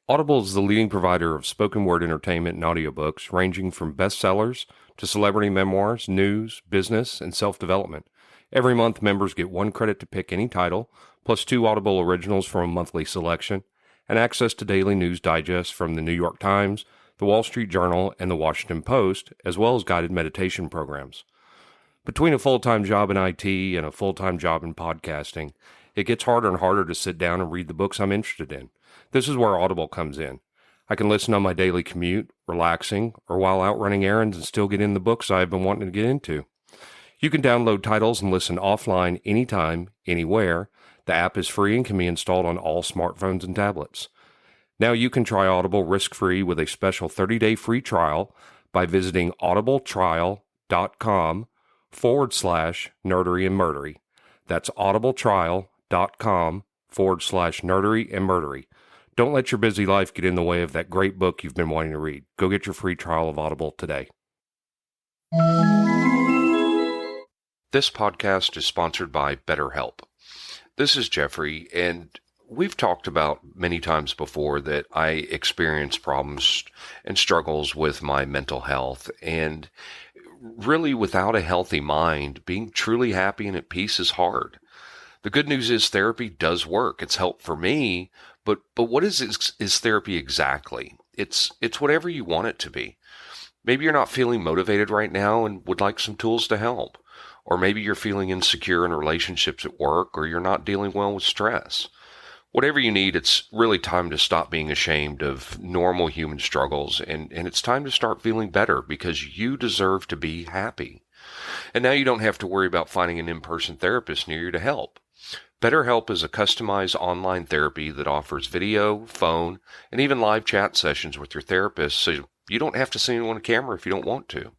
Audible is the leading provider of spoken word entertainment and audiobooks, ranging from bestsellers to celebrity memoirs, news, business, and self-development. Every month, members get 1 credit to pick any title, plus 2 Audible originals from a monthly selection, and access to daily news digests from the New York Times, the Wall Street Journal, and the Washington Post, as well as guided meditation programs. Between a full-time job in IT and a full-time job in podcasting, it gets harder and harder to sit down and read the books I'm interested in. This is where Audible comes in. I can listen on my daily commute, relaxing, or while out running errands and still get in the books I've been wanting to get into. You can download titles and listen offline anytime, anywhere. The app is free and can be installed on all smartphones and tablets. Now you can try Audible risk-free with a special 30-day free trial by visiting audibletrial.com/nerdery and murdery. That's audibletrial.com/nerdery and murdery. Don't let your busy life get in the way of that great book you've been wanting to read. Go get your free trial of Audible today. This podcast is sponsored by BetterHelp. This is Geoffrey, and we've talked about many times before that I experience problems and struggles with my mental health. And really, without a healthy mind, being truly happy and at peace is hard. The good news is therapy does work. It's helped for me, but what is therapy exactly? It's whatever you want it to be. Maybe you're not feeling motivated right now and would like some tools to help. Or maybe you're feeling insecure in relationships at work, or you're not dealing well with stress. Whatever you need, it's really time to stop being ashamed of normal human struggles, and it's time to start feeling better because you deserve to be happy. And now you don't have to worry about finding an in-person therapist near you to help. BetterHelp is a customized online therapy that offers video, phone, and even live chat sessions with your therapist, so you don't have to see anyone on camera if you don't want to.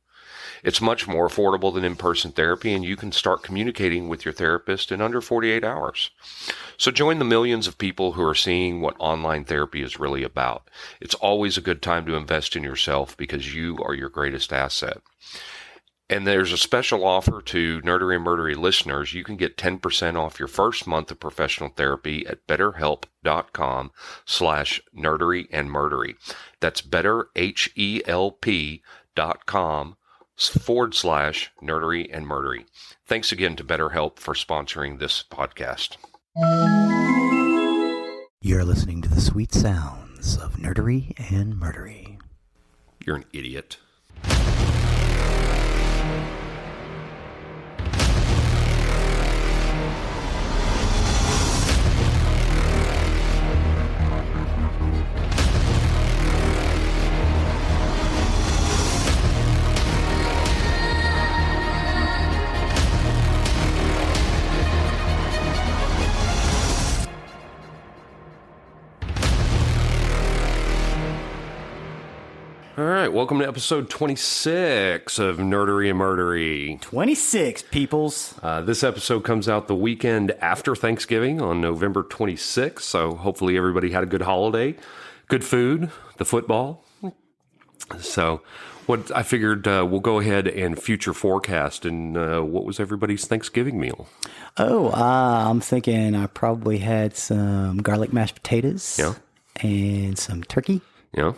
It's much more affordable than in-person therapy, and you can start communicating with your therapist in under 48 hours. So join the millions of people who are seeing what online therapy is really about. It's always a good time to invest in yourself because you are your greatest asset. And there's a special offer to Nerdery and Murdery listeners. You can get 10% off your first month of professional therapy at betterhelp.com/nerdery and murdery. That's betterhelp.com/nerdery and murdery. Thanks again to BetterHelp for sponsoring this podcast. You're listening to the sweet sounds of Nerdery and Murdery. You're an idiot. All right, welcome to episode 26 of Nerdery and Murdery. 26, peoples. This episode comes out the weekend after Thanksgiving on November 26th, so hopefully everybody had a good holiday, good food, the football. So what I figured we'll go ahead and future forecast, and what was everybody's Thanksgiving meal? Oh, I'm thinking I probably had some garlic mashed potatoes. Yeah. And some turkey. Yeah.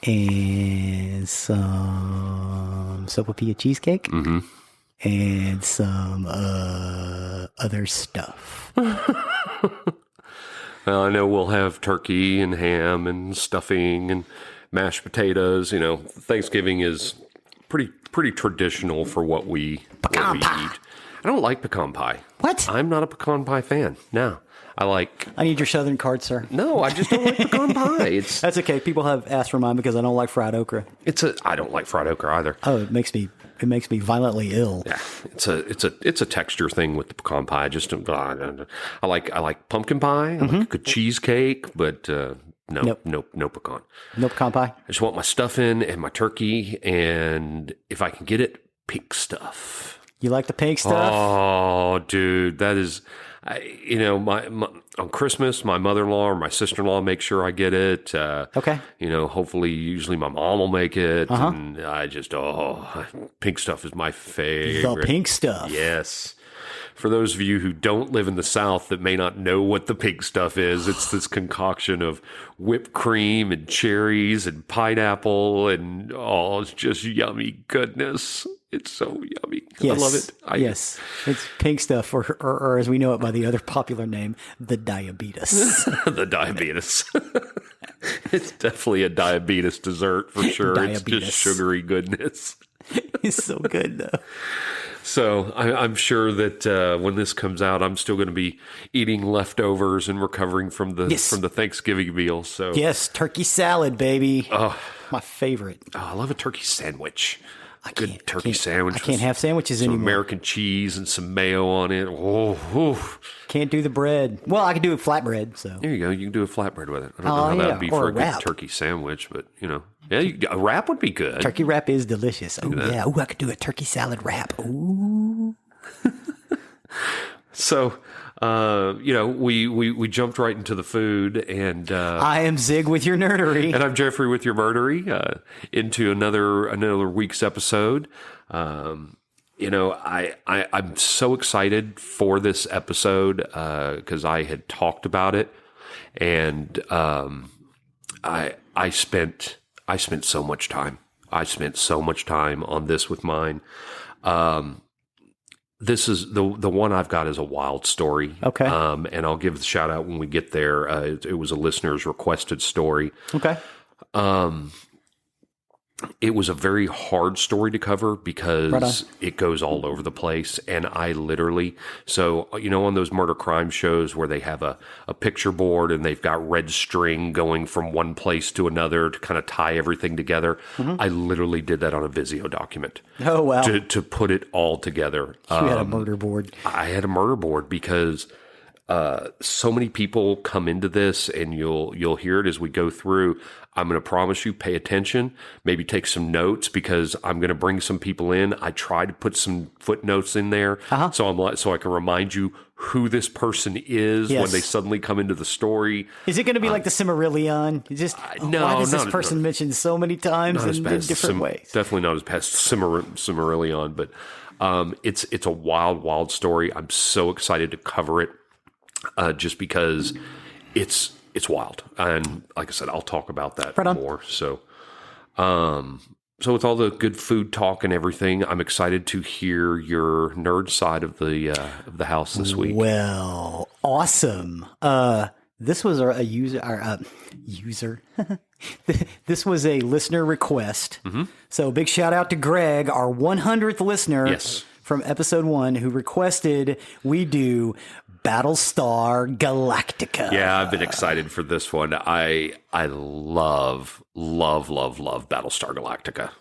And some sopapilla cheesecake. Mm-hmm. And some other stuff. Well, I know we'll have turkey and ham and stuffing and mashed potatoes. You know, Thanksgiving is pretty traditional for what we eat. I don't like pecan pie. What? I'm not a pecan pie fan. No. I need your Southern card, sir. No, I just don't like pecan pie. That's okay. People have asked for mine because I don't like fried okra. I don't like fried okra either. Oh, it makes me violently ill. Yeah, it's a texture thing with the pecan pie. I just don't. I like pumpkin pie. I like a good cheesecake, but no pecan. No pecan pie. I just want my stuffing and my turkey, and if I can get it, pink stuff. You like the pink stuff? Oh, dude, that is. My on Christmas, my mother-in-law or my sister-in-law make sure I get it. Okay. Hopefully, usually my mom will make it. And I just, pink stuff is my favorite. The pink stuff. Yes. For those of you who don't live in the South that may not know what the pink stuff is, it's this concoction of whipped cream and cherries and pineapple and it's just yummy goodness. It's so yummy. Yes. I love it. Yes. It's pink stuff, or as we know it by the other popular name, the diabetes. The diabetes. It's definitely a diabetes dessert for sure. Diabetes. It's just sugary goodness. It's so good, though. So I'm sure that when this comes out, I'm still going to be eating leftovers and recovering from the Thanksgiving meal. So yes, turkey salad, baby. Oh, my favorite. Oh, I love a turkey sandwich. Good turkey sandwich. I can't have sandwiches some anymore. American cheese and some mayo on it. Oh, can't do the bread. Well, I can do a flatbread. So there you go. You can do a flatbread with it. I don't know how that would be for a good turkey sandwich, but a wrap would be good. Turkey wrap is delicious. Oh yeah. Oh, I could do a turkey salad wrap. Ooh. So, we jumped right into the food, and I am Zig with your nerdery, and I'm Geoffrey with your murdery. Into another week's episode. I'm so excited for this episode because I had talked about it, and I spent so much time. I spent so much time on this with mine. This is the one I've got is a wild story. Okay. And I'll give the shout out when we get there. It was a listener's requested story. Okay. It was a very hard story to cover because it goes all over the place. And I literally, on those murder crime shows where they have a picture board and they've got red string going from one place to another to kind of tie everything together. Mm-hmm. I literally did that on a Vizio document. Oh, wow. To put it all together. You had a murder board. I had a murder board because so many people come into this, and you'll hear it as we go through. I'm going to promise you, pay attention, maybe take some notes because I'm going to bring some people in. I try to put some footnotes in there, so I can remind you who this person is when they suddenly come into the story. Is it going to be like the Cimmerillion? Why does this person mentioned so many times in different ways? Definitely not as past Cimmerillion, but it's a wild, wild story. I'm so excited to cover it. Just because it's wild, and like I said, I'll talk about that more. So with all the good food talk and everything, I'm excited to hear your nerd side of the house this week. Well, awesome. This was a user. This was a listener request. Mm-hmm. So big shout out to Greg, our 100th listener. Yes. From episode 1, who requested we do Battlestar Galactica. Yeah, I've been excited for this one. I love Battlestar Galactica.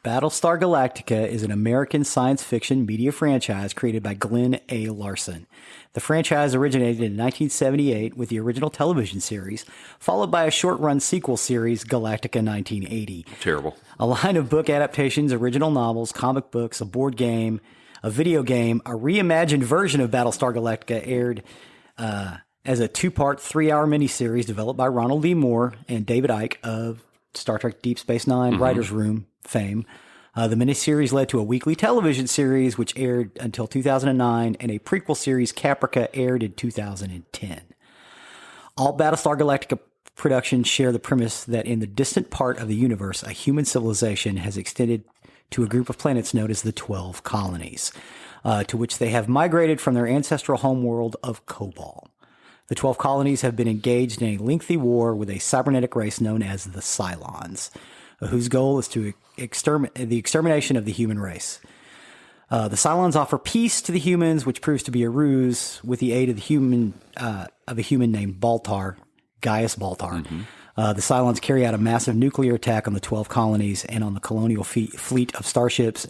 Battlestar Galactica is an American science fiction media franchise created by Glenn A. Larson. The franchise originated in 1978 with the original television series, followed by a short-run sequel series, Galactica 1980. Terrible. A line of book adaptations, original novels, comic books, a board game, a video game, a reimagined version of Battlestar Galactica aired as a 2-part, 3-hour miniseries developed by Ronald D. Moore and David Icke of Star Trek Deep Space Nine Writers' Room fame. The miniseries led to a weekly television series, which aired until 2009, and a prequel series, Caprica, aired in 2010. All Battlestar Galactica productions share the premise that in the distant part of the universe, a human civilization has extended to a group of planets known as the 12 Colonies, to which they have migrated from their ancestral homeworld of Kobol. The 12 Colonies have been engaged in a lengthy war with a cybernetic race known as the Cylons, whose goal is to the extermination of the human race. The Cylons offer peace to the humans, which proves to be a ruse, with the aid of a human named Baltar, Gaius Baltar. Mm-hmm. The Cylons carry out a massive nuclear attack on the 12 colonies and on the colonial fleet of starships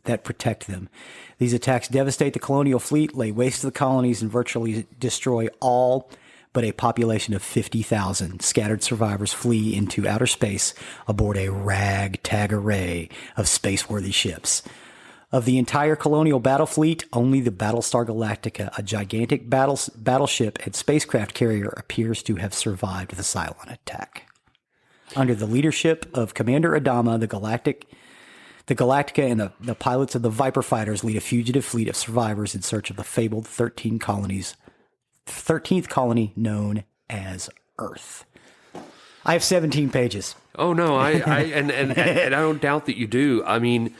that protect them. These attacks devastate the colonial fleet, lay waste to the colonies, and virtually destroy all but a population of 50,000. Scattered survivors flee into outer space aboard a ragtag array of space-worthy ships. Of the entire colonial battle fleet, only the Battlestar Galactica, a gigantic battleship and spacecraft carrier, appears to have survived the Cylon attack. Under the leadership of Commander Adama, The Galactica and the pilots of the Viper fighters lead a fugitive fleet of survivors in search of the fabled 13th colony known as Earth. I have 17 pages. Oh no, I and I don't doubt that you do. I mean,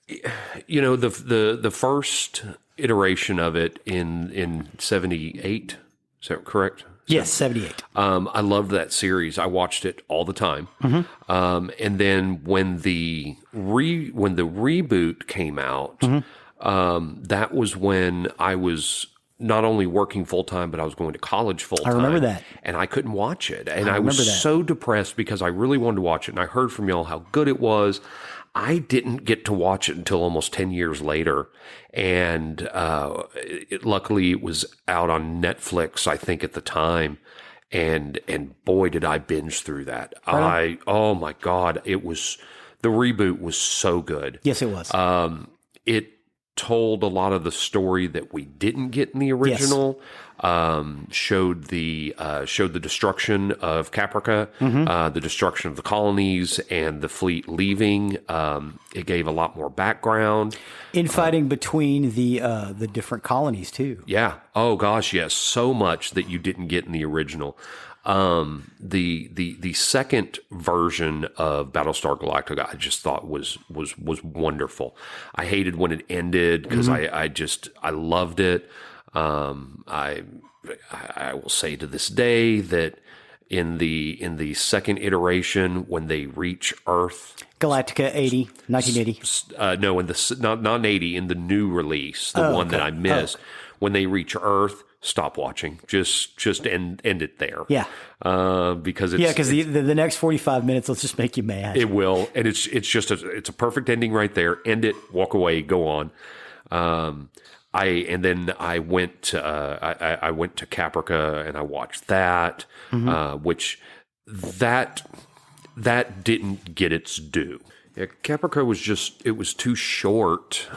the first iteration of it in 78, is that correct? Yes, 78. I loved that series. I watched it all the time. And then when the reboot came out, that was when I was not only working full time, but I was going to college full time. I remember that. And I couldn't watch it. And I was so depressed because I really wanted to watch it. And I heard from y'all how good it was. I didn't get to watch it until almost 10 years later. And luckily it was out on Netflix, I think, at the time. And boy, did I binge through that. Oh my God, the reboot was so good. Yes, it was. It told a lot of the story that we didn't get in the original. Showed the destruction of Caprica, the destruction of the colonies, and the fleet leaving. It gave a lot more background. Infighting between the different colonies too. Yeah. Oh gosh, yes. So much that you didn't get in the original. The second version of Battlestar Galactica, I just thought was wonderful. I hated when it ended because I loved it. I will say to this day that in the second iteration, when they reach Earth, Galactica 1980. No, not 80, in the new release, the one that I missed. When they reach Earth, stop watching. Just end it there. Yeah. Because the next 45 minutes will just make you mad. It will, and it's a perfect ending right there. End it, walk away, go on. I went to Caprica and I watched that, which that didn't get its due. Yeah, Caprica was too short.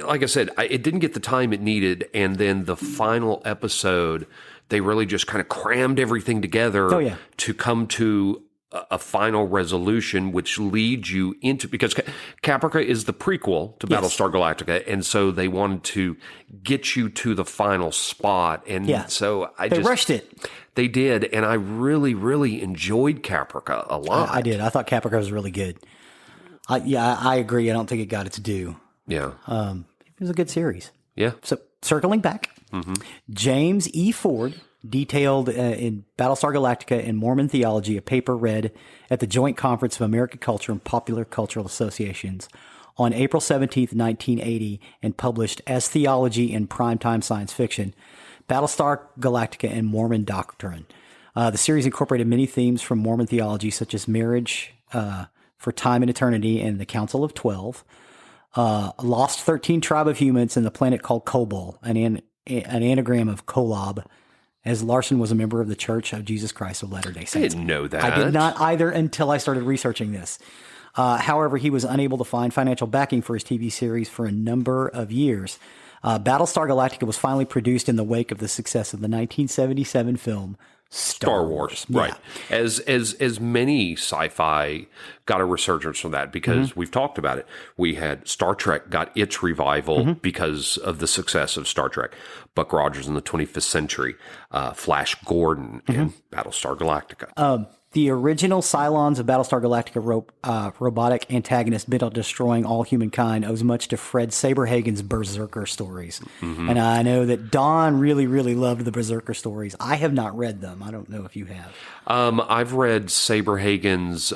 Like I said, it didn't get the time it needed, and then the final episode, they really just kind of crammed everything together to come to a final resolution, which leads you into, because Caprica is the prequel to Battlestar Galactica, and so they wanted to get you to the final spot, and so they rushed it. They did, and I really, really enjoyed Caprica a lot. I did. I thought Caprica was really good. I agree. I don't think it got its due. Yeah. It was a good series. Yeah. So circling back, James E. Ford detailed in Battlestar Galactica and Mormon Theology, a paper read at the Joint Conference of American Culture and Popular Cultural Associations on April 17th, 1980, and published as Theology in Primetime Science Fiction, Battlestar Galactica and Mormon Doctrine. The series incorporated many themes from Mormon theology, such as marriage for time and eternity and the Council of 12, lost 13 tribe of humans and the planet called Kobol, an anagram of Kolob, as Larson was a member of the Church of Jesus Christ of Latter-day Saints. I didn't know that. I did not either until I started researching this. However, he was unable to find financial backing for his TV series for a number of years. Battlestar Galactica was finally produced in the wake of the success of the 1977 film Star Wars. Right. As many sci-fi got a resurgence from that, because we've talked about it. We had Star Trek got its revival because of the success of Star Trek. Buck Rogers in the 25th Century, Flash Gordon, and Battlestar Galactica. The original Cylons of Battlestar Galactica robotic antagonist bent on destroying all humankind owes much to Fred Saberhagen's Berserker stories. And I know that Don really, really loved the Berserker stories. I have not read them. I don't know if you have. I've read Saberhagen's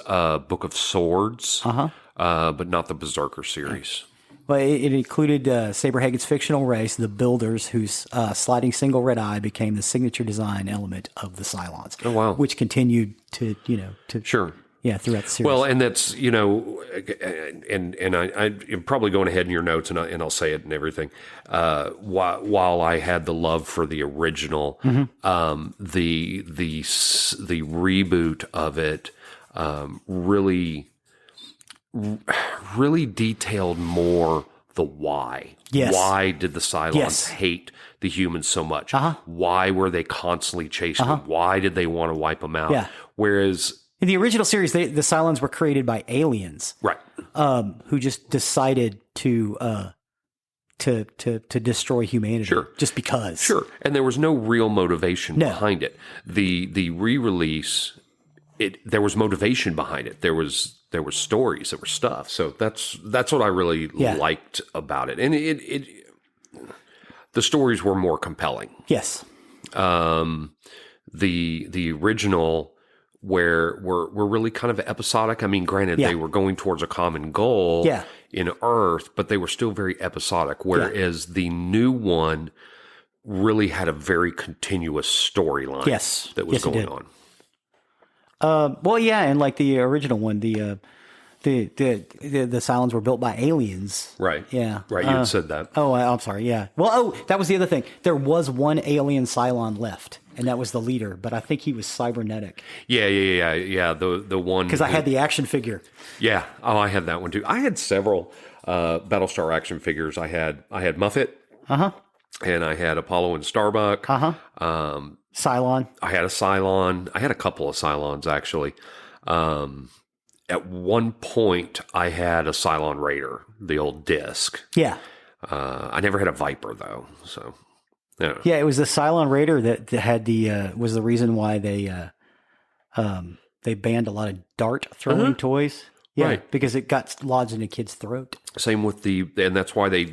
Book of Swords, but not the Berserker series. Well, it included Saberhagen's fictional race, the Builders, whose sliding single red eye became the signature design element of the Cylons. Oh, wow. Which continued to Sure. Yeah, throughout the series. Well, and that's, and I'm probably going ahead in your notes, and I'll say it and everything. While I had the love for the original, the reboot of it really detailed more the why. Yes. Why did the Cylons hate the humans so much? Why were they constantly chasing them? Why did they want to wipe them out? Yeah. Whereas In the original series, the Cylons were created by aliens, Right. who just decided to destroy humanity, Sure. just because. Sure. And there was no real motivation behind it. The re-release, there was motivation behind it. There was stories, there was stuff. So that's what I really liked about it. And the stories were more compelling. Yes. The original were really kind of episodic. I mean, granted, they were going towards a common goal in Earth, but they were still very episodic. Whereas the new one really had a very continuous storyline that was going on. Well, yeah, and like the original one, the Cylons were built by aliens. Right. Yeah. Right. You had said that. Oh, I'm sorry. Yeah. Well, that was the other thing. There was one alien Cylon left, and that was the leader, but I think he was cybernetic. Yeah. The one. Because I had the action figure. Yeah. Oh, I had that one too. I had several Battlestar action figures. I had Muffet. And I had Apollo and Starbuck. Cylon. I had a Cylon. I had a couple of Cylons, actually. At one point, I had a Cylon Raider, the old disc. Yeah. I never had a Viper, though. So, yeah. Yeah, it was the Cylon Raider that had was the reason why they banned a lot of dart throwing toys. Yeah, right. Because it got lodged in a kid's throat. Same with and that's why they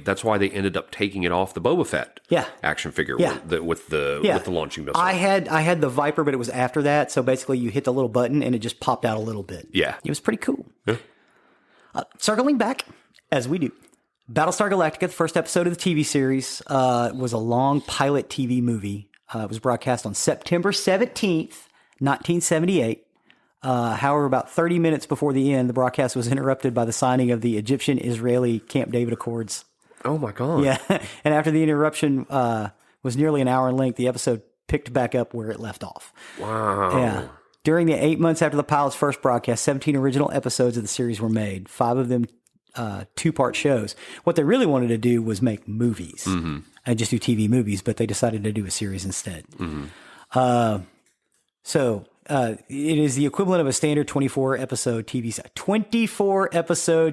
ended up taking it off the Boba Fett action figure with the launching missile. I had the Viper, but it was after that. So basically, you hit the little button and it just popped out a little bit. Yeah, it was pretty cool. Yeah. Circling back, as we do, Battlestar Galactica, the first episode of the TV series, was a long pilot TV movie. It was broadcast on September 17th, 1978. However, about 30 minutes before the end, the broadcast was interrupted by the signing of the Egyptian-Israeli Camp David Accords. Oh, my God. Yeah. And after the interruption was nearly an hour in length, the episode picked back up where it left off. Wow. Yeah. During the 8 months after the pilot's first broadcast, 17 original episodes of the series were made, 5 of them two-part shows. What they really wanted to do was make movies and just do TV movies, but they decided to do a series instead. It is the equivalent of a standard 24-episode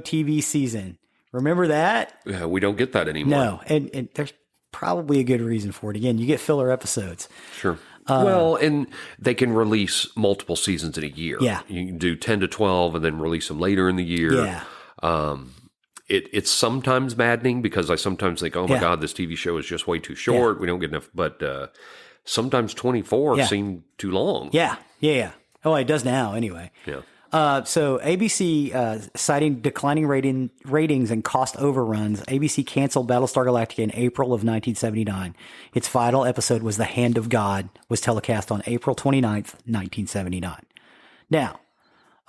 TV season. Remember that? Yeah, we don't get that anymore. No, and there's probably a good reason for it. Again, you get filler episodes. Sure. Well, and they can release multiple seasons in a year. Yeah. You can do 10 to 12 and then release them later in the year. Yeah. It's sometimes maddening because I sometimes think, oh my God, this TV show is just way too short. Yeah. We don't get enough. But sometimes 24 seem too long. Yeah. Oh, it does now anyway. Yeah. So ABC, citing declining ratings and cost overruns, ABC canceled Battlestar Galactica in April of 1979. Its final episode was The Hand of God, was telecast on April 29th, 1979. Now,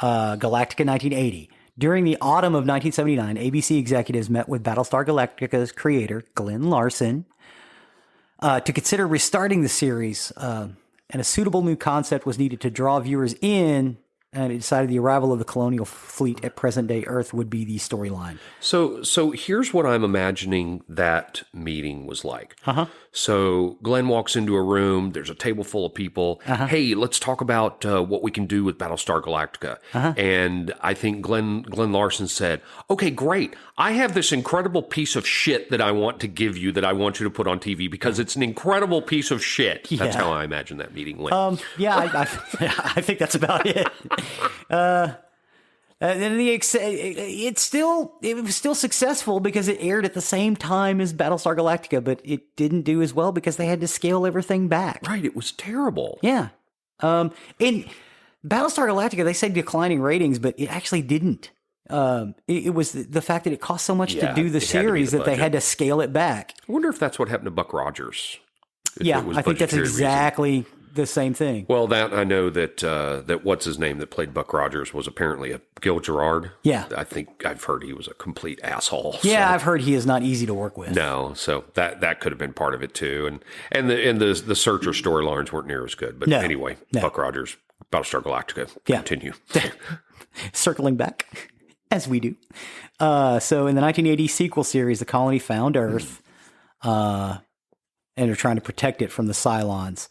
Galactica 1980. During the autumn of 1979, ABC executives met with Battlestar Galactica's creator, Glenn Larson, to consider restarting the series, and a suitable new concept was needed to draw viewers in, and it decided the arrival of the colonial fleet at present-day Earth would be the storyline. So here's what I'm imagining that meeting was like. So Glenn walks into a room. There's a table full of people. Hey, let's talk about what we can do with Battlestar Galactica. And I think Glenn Larson said, okay, great. I have this incredible piece of shit that I want to give you, that I want you to put on TV because it's an incredible piece of shit. That's how I imagine that meeting went. I think that's about it. And it was still successful because it aired at the same time as Battlestar Galactica, but it didn't do as well because they had to scale everything back. Right, it was terrible. Yeah. In Battlestar Galactica, they said declining ratings, but it actually didn't. It was the fact that it cost so much to do the series that they had to scale it back. I wonder if that's what happened to Buck Rogers. I think that's exactly the same thing. Well, that I know that what's his name that played Buck Rogers was apparently a Gil Gerard. Yeah, I think I've heard he was a complete asshole. Yeah, I've heard he is not easy to work with. No, so that could have been part of it too, and the Searcher storylines weren't near as good. But anyway, Buck Rogers, Battlestar Galactica, continue. Circling back, as we do. So in the 1980 sequel series, the colony found Earth, and they're trying to protect it from the Cylons.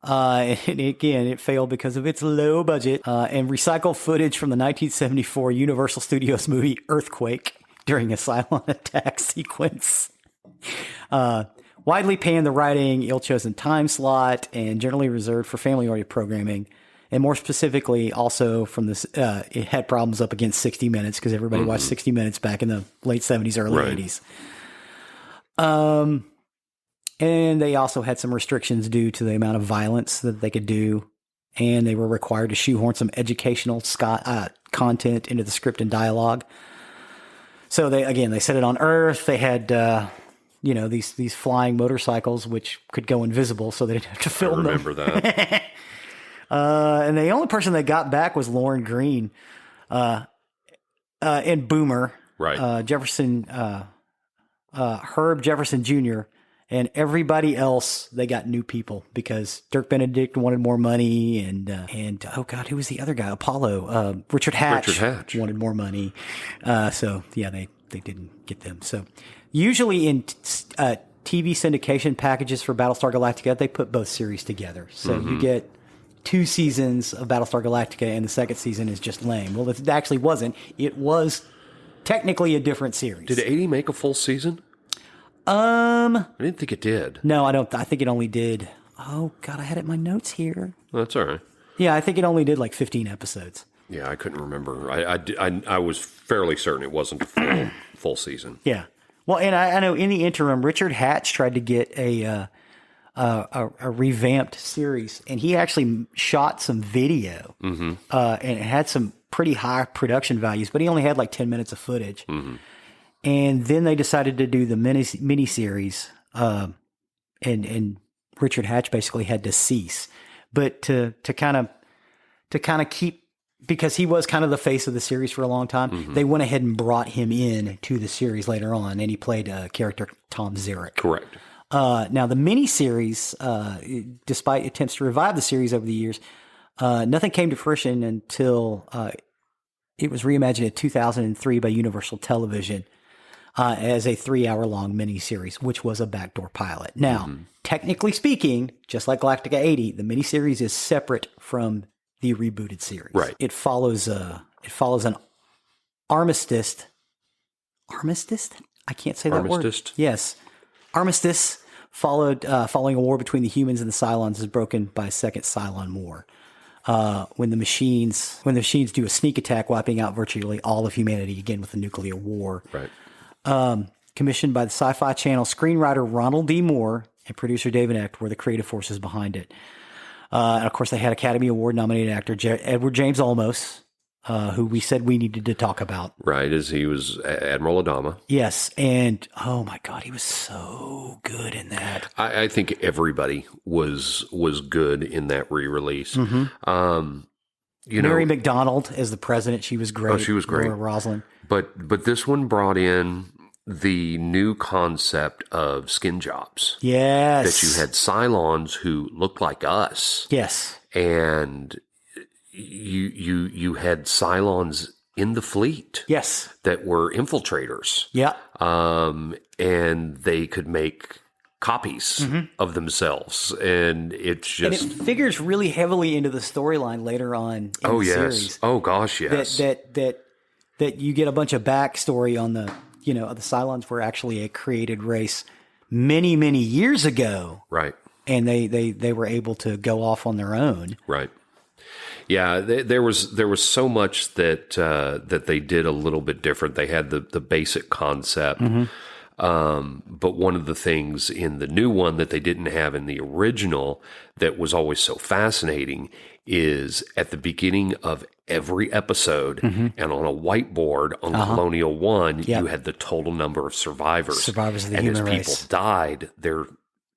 And again, it failed because of its low budget and recycled footage from the 1974 Universal Studios movie Earthquake during a Cylon attack sequence. Widely panned the writing, ill-chosen time slot, and generally reserved for family-oriented programming. And more specifically, also from this, it had problems up against 60 Minutes because everybody watched 60 Minutes back in the late 70s, early 80s. And they also had some restrictions due to the amount of violence that they could do. And they were required to shoehorn some educational content into the script and dialogue. So they set it on Earth. They had, these flying motorcycles, which could go invisible, so they didn't have to film them. I remember that. And the only person they got back was Lauren Green, and Boomer. Right. Herb Jefferson Jr., and everybody else, they got new people because Dirk Benedict wanted more money, and oh God, who was the other guy? Apollo, Richard Hatch wanted more money. They didn't get them. So usually in TV syndication packages for Battlestar Galactica, they put both series together. So you get 2 seasons of Battlestar Galactica, and the second season is just lame. Well, it actually wasn't. It was technically a different series. Did 80 make a full season? I didn't think it did. No, I don't. I think it only did. Oh God, I had it in my notes here. Well, that's all right. Yeah, I think it only did like 15 episodes. Yeah, I couldn't remember. I was fairly certain it wasn't a full season. Yeah. Well, and I know in the interim, Richard Hatch tried to get a revamped series, and he actually shot some video, and it had some pretty high production values, but he only had like 10 minutes of footage. And then they decided to do the mini series, and Richard Hatch basically had to cease. But to kind of keep, because he was kind of the face of the series for a long time, they went ahead and brought him in to the series later on, and he played character Tom Zarek. Correct. Now the mini series, despite attempts to revive the series over the years, nothing came to fruition until it was reimagined in 2003 by Universal Television. As a 3-hour-long miniseries, which was a backdoor pilot. Now, technically speaking, just like Galactica 80, the miniseries is separate from the rebooted series. Right. It follows an armistice. Armistice? I can't say that word. Yes. Armistice following a war between the humans and the Cylons is broken by a second Cylon war. When the machines do a sneak attack, wiping out virtually all of humanity, again with a nuclear war. Right. Commissioned by the Sci-Fi Channel, screenwriter Ronald D. Moore and producer David Echt were the creative forces behind it. And of course, they had Academy Award nominated actor Edward James Olmos, who we said we needed to talk about. Right, as he was Admiral Adama. Yes, and oh my God, he was so good in that. I think everybody was good in that re-release. Mary McDonald as the president, she was great. Oh, she was great. Laura Roslin. But this one brought in the new concept of skin jobs. Yes. That you had Cylons who looked like us. Yes. And you had Cylons in the fleet. Yes. That were infiltrators. Yeah. And they could make copies of themselves. And it's just... And it figures really heavily into the storyline later on in the series. Oh, gosh, yes. That you get a bunch of backstory on the Cylons were actually a created race many, many years ago. Right. And they were able to go off on their own. Right. Yeah, there was so much that they did a little bit different. They had the basic concept. But one of the things in the new one that they didn't have in the original that was always so fascinating is at the beginning of every episode and on a whiteboard on Colonial One, you had the total number of survivors. Survivors of the and human race. And as people died,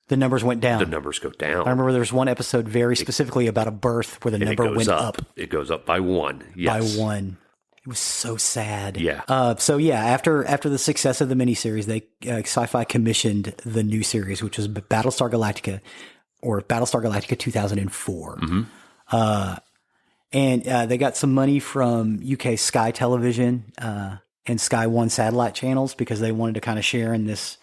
the numbers went down. The numbers go down. I remember there was one episode very specifically about a birth where the number went up. It goes up by 1. Yes. By 1. It was so sad. Yeah. After the success of the miniseries, Sci-Fi commissioned the new series, which was Battlestar Galactica, or Battlestar Galactica 2004. And they got some money from UK Sky Television and Sky One satellite channels because they wanted to kind of share in this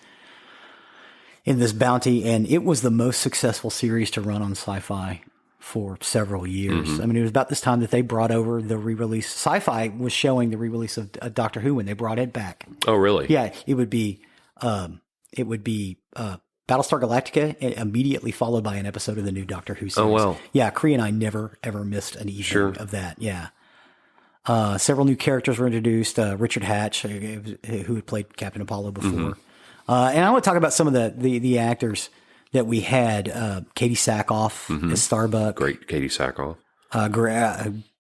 in this bounty, and it was the most successful series to run on Sci-Fi for several years. I mean, it was about this time that they brought over the re-release. Sci-Fi was showing the re-release of Doctor Who when they brought it back. Oh, really? Yeah, it would be Battlestar Galactica, immediately followed by an episode of the new Doctor Who series. Oh, wow. Yeah, Cree and I never ever missed an evening of that. Yeah. Several new characters were introduced. Richard Hatch, who had played Captain Apollo before. And I want to talk about some of the actors that we had. Katie Sackhoff as Starbuck. Great Katie Sackhoff.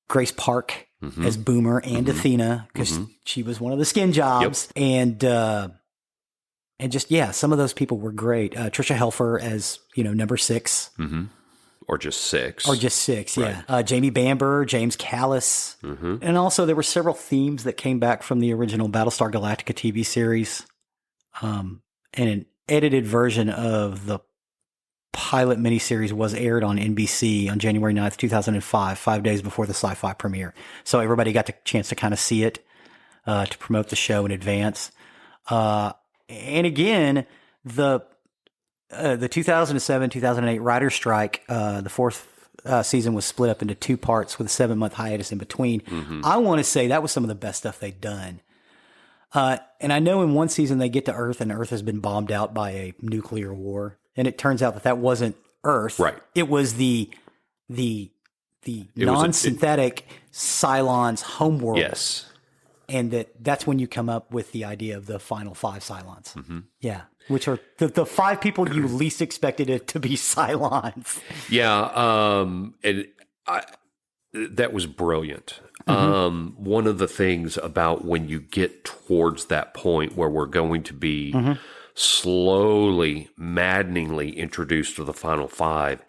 Grace Park as Boomer and Athena, because she was one of the skin jobs. Yep. And just, some of those people were great. Trisha Helfer as, number 6. Or just 6. Right. Yeah. Jamie Bamber, James Callis. And also there were several themes that came back from the original Battlestar Galactica TV series. And an edited version of the pilot miniseries was aired on NBC on January 9th, 2005, 5 days before the Sci-Fi premiere. So everybody got the chance to kind of see it, to promote the show in advance. And again, the 2007-2008 writer's strike, the fourth season was split up into 2 parts with a 7-month hiatus in between. I want to say that was some of the best stuff they'd done. And I know in one season they get to Earth and Earth has been bombed out by a nuclear war. And it turns out that wasn't Earth. Right. It was the non-synthetic Cylons homeworld. Yes. And that's when you come up with the idea of the final 5 Cylons. Yeah. Which are the 5 people you least expected it to be Cylons. Yeah. And that was brilliant. One of the things about when you get towards that point where we're going to be slowly, maddeningly introduced to the final 5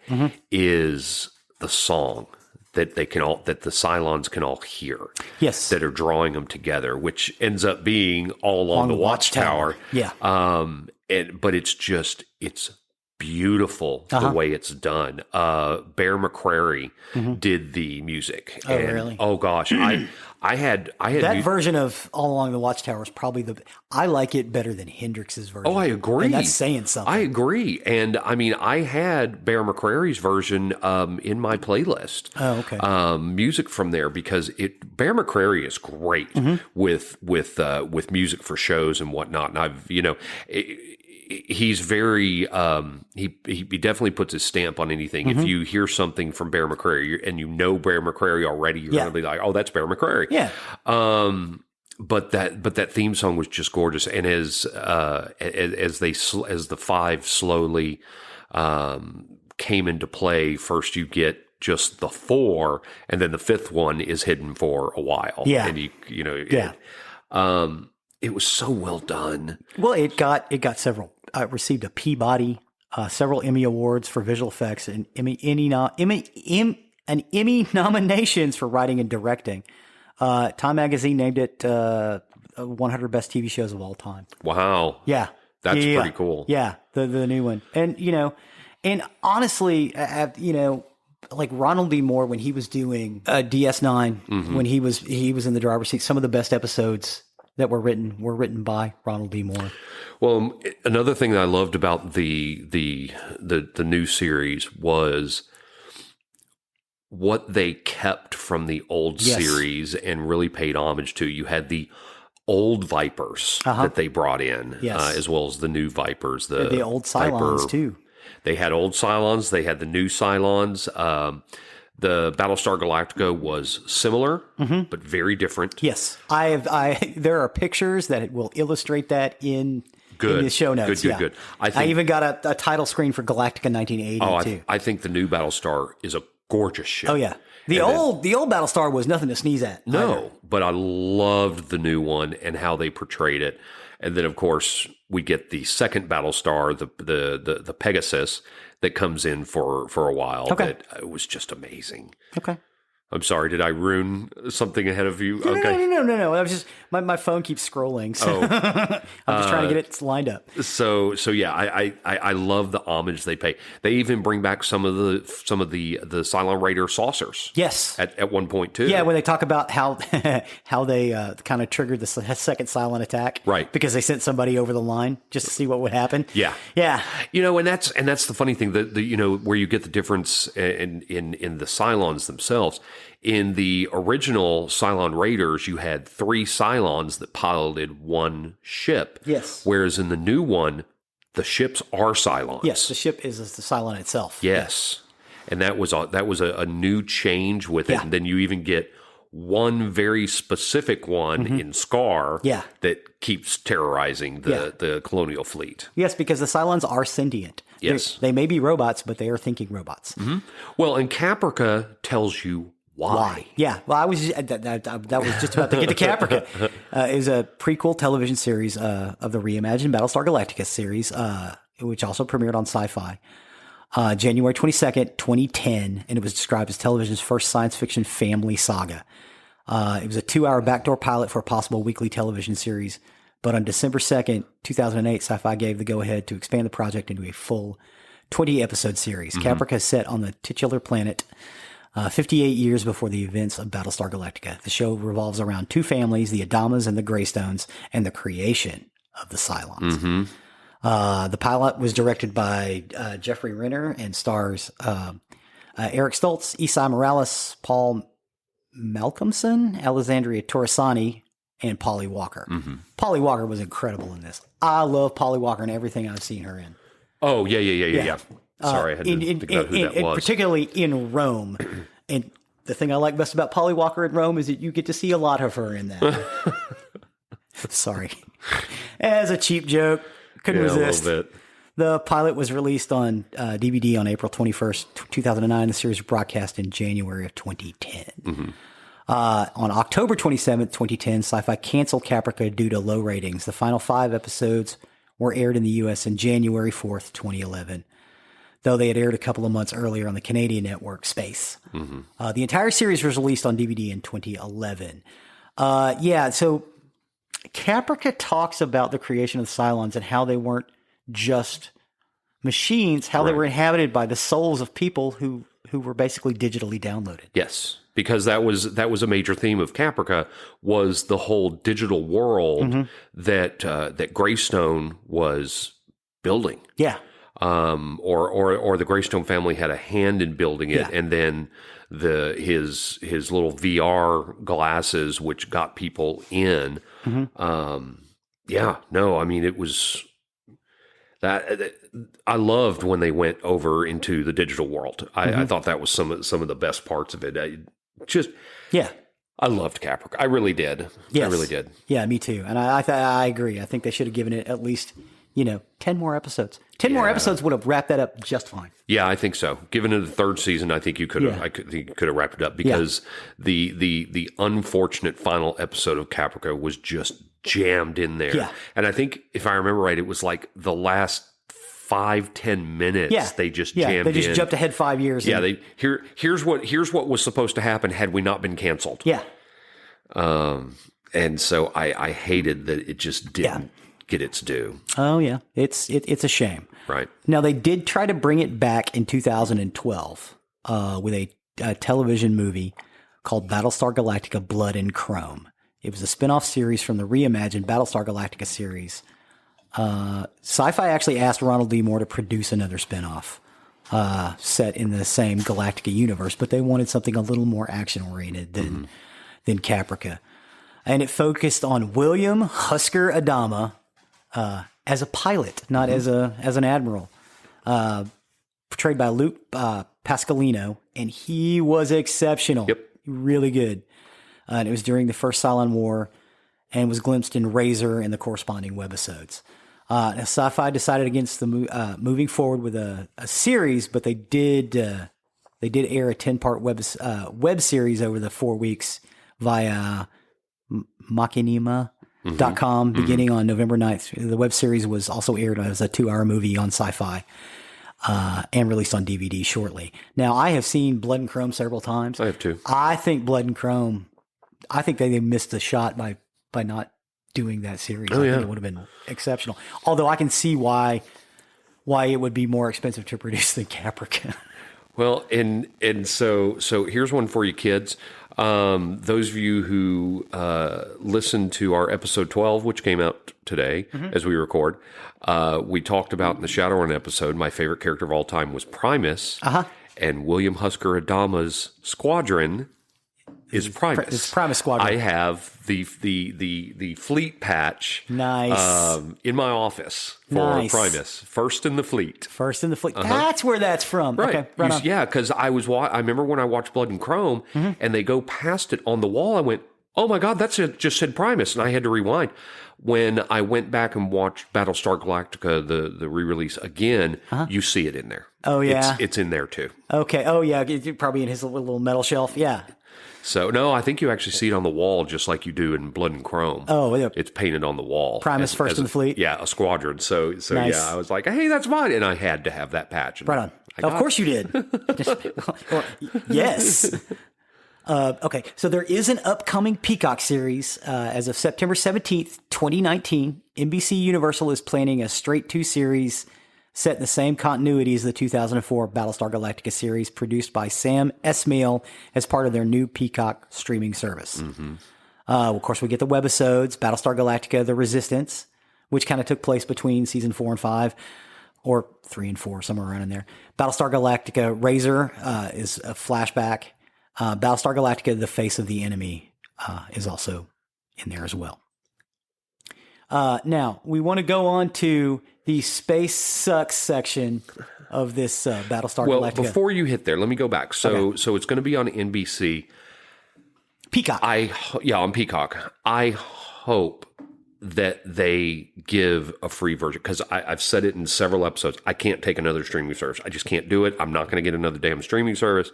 is the song that the Cylons can all hear. Yes. That are drawing them together, which ends up being All Along the Watchtower. Yeah. But it's beautiful the way it's done. Bear McCreary did the music. Oh, really? Oh gosh, I had that version of All Along the Watchtower is probably I like it better than Hendrix's version. Oh, I agree. And that's saying something. I agree. And I mean, I had Bear McCreary's version in my playlist. Oh, okay. Music from there because Bear McCreary is great with music for shows and whatnot. And I've he's very he definitely puts his stamp on anything. If you hear something from Bear McCreary and Bear McCreary already, you're gonna be like, oh, that's Bear McCreary. Yeah. But that theme song was just gorgeous. And as the 5 slowly came into play, first you get just the 4, and then the 5th one is hidden for a while. Yeah. And it was so well done. Well, it got several. Received a Peabody, several Emmy awards for visual effects, and Emmy nominations for writing and directing. Time Magazine named it 100 best TV shows of all time. Wow. Yeah, that's pretty cool. Yeah, the new one, and and honestly, like Ronald D. Moore when he was doing DS9, when he was in the driver's seat, some of the best episodes that were written by Ronald D. Moore. Well, another thing that I loved about the new series was what they kept from the old series and really paid homage to. You had the old Vipers that they brought in, as well as the new Vipers. The old Cylons, too. They had old Cylons. They had the new Cylons. The Battlestar Galactica was similar, but very different. Yes. There are pictures that will illustrate that in the show notes. Good. I even got a title screen for Galactica 1980, too. I think the new Battlestar is a gorgeous ship. Oh, yeah. The old Battlestar was nothing to sneeze at. No, but I loved the new one and how they portrayed it. And then, of course, we get the second Battlestar, the Pegasus, that comes in for a while. Okay. That was just amazing. Okay. I'm sorry. Did I ruin something ahead of you? Okay. No. I was just my phone keeps scrolling, so I'm just trying to get it lined up. So yeah, I love the homage they pay. They even bring back some of the Cylon Raider saucers. Yes, at one point too. Yeah, when they talk about how how they kind of triggered the second Cylon attack, right? Because they sent somebody over the line just to see what would happen. Yeah. And that's the funny thing that where you get the difference in the Cylons themselves. In the original Cylon Raiders, you had 3 Cylons that piloted one ship. Yes. Whereas in the new one, the ships are Cylons. Yes, the ship is the Cylon itself. Yes. And that was a new change with it. Yeah. And then you even get one very specific one in Scar that keeps terrorizing the colonial fleet. Yes, because the Cylons are sentient. Yes. They may be robots, but they are thinking robots. Mm-hmm. Well, and Caprica tells you why. Yeah. Well, I was that was just about to get to Caprica. It was a prequel television series of the reimagined Battlestar Galactica series, which also premiered on Sci-Fi. January 22nd, 2010, and it was described as television's first science fiction family saga. It was a 2-hour backdoor pilot for a possible weekly television series, but on December 2nd, 2008, Sci-Fi gave the go-ahead to expand the project into a full 20-episode series. Caprica is set on the titular planet 58 years before the events of Battlestar Galactica. The show revolves around 2 families, the Adamas and the Greystones, and the creation of the Cylons. The pilot was directed by Geoffrey Renner and stars Eric Stoltz, Esai Morales, Paul Malcolmson, Alexandria Torresani, and Polly Walker. Polly Walker was incredible in this. I love Polly Walker and everything I've seen her in. Oh, yeah. Sorry, I had to think about who that was. Particularly in Rome. And the thing I like best about Polly Walker in Rome is that you get to see a lot of her in that. Sorry. As a cheap joke. Couldn't resist. A little bit. The pilot was released on DVD on April 21st, 2009. The series was broadcast in January of 2010. On October 27th, 2010, Sci-Fi canceled Caprica due to low ratings. The final 5 episodes were aired in the U.S. in January 4th, 2011, though they had aired a couple of months earlier on the Canadian network Space. The entire series was released on DVD in 2011. So Caprica talks about the creation of the Cylons and how they weren't just machines, how they were inhabited by the souls of people who were basically digitally downloaded. Yes, because that was a major theme of Caprica, was the whole digital world that Greystone was building. Yeah. Or the Greystone family had a hand in building it, and then his little VR glasses, which got people in. It was that I loved when they went over into the digital world. I thought that was some of the best parts of it. I loved Caprica. I really did. Yes. I really did. Yeah, me too. And I agree. I think they should have given it at least 10 more episodes. 10 more episodes would have wrapped that up just fine. Yeah, I think so. Given it the 3rd season, I think you could have. I think you could have wrapped it up because the unfortunate final episode of Caprica was just jammed in there. Yeah. And I think if I remember right, it was like the last 5-10 minutes. They just jammed in. They just jumped ahead 5 years. Yeah. Here's what was supposed to happen had we not been canceled. Yeah. And so I hated that it just didn't get its due. Oh yeah, it's a shame. Right. Now they did try to bring it back in 2012 with a television movie called Battlestar Galactica: Blood and Chrome. It was a spin-off series from the reimagined Battlestar Galactica series. Sci-Fi actually asked Ronald D. Moore to produce another spin-off set in the same Galactica universe, but they wanted something a little more action-oriented than Caprica. And it focused on William Husker Adama as a pilot, not as an admiral, portrayed by Luke Pascalino, and he was exceptional. Yep. Really good. And it was during the first Cylon War and was glimpsed in Razor and the corresponding webisodes. Now, Sci-Fi decided against the moving forward with a series, but they did air a 10-part web series over the 4 weeks via machinima.com beginning on November 9th. The web series was also aired as a 2-hour movie on Sci-Fi. and released on DVD shortly. Now, I have seen Blood and Chrome several times. I have too. I think Blood and Chrome, I think they missed the shot by not doing that series. I think it would have been exceptional. Although I can see why it would be more expensive to produce than Caprica. Well, and so here's one for you kids. Those of you who listened to our episode 12, which came out today as we record, we talked about in the Shadowrun episode, my favorite character of all time was Primus, and William Husker Adama's squadron is Primus. It's Primus Squadron. I have the fleet patch Nice. in my office for Primus. First in the fleet. That's where that's from. Right. Okay, right on. Yeah, because I remember when I watched Blood and Chrome and they go past it on the wall, I went, oh my God, that's it, just said Primus. And I had to rewind. When I went back and watched Battlestar Galactica, the re-release again, you see it in there. Oh, yeah? It's in there too. Okay. Oh, yeah. Probably in his little metal shelf. Yeah. So, no, I think you actually see it on the wall just like you do in Blood and Chrome. Oh, yeah. It's painted on the wall. Primus first in the fleet? Yeah, a squadron. So Nice. yeah, I was like, hey, that's mine. And I had to have that patch. Right on. Of course you did. Yes. Okay, so there is an upcoming Peacock series as of September 17th, 2019. NBC Universal is planning a straight 2 series set in the same continuity as the 2004 Battlestar Galactica series produced by Sam Esmail as part of their new Peacock streaming service. Of course, we get the webisodes, Battlestar Galactica, The Resistance, which kind of took place between season 4 and 5, or 3 and 4, somewhere around in there. Battlestar Galactica Razor is a flashback. Battlestar Galactica, The Face of the Enemy, is also in there as well. Now, we want to go on to the Space Sucks section of this Battlestar Galactica. Well, before you hit there, let me go back. So it's going to be on NBC. Peacock. On Peacock. I hope that they give a free version, because I've said it in several episodes. I can't take another streaming service. I just can't do it. I'm not going to get another damn streaming service.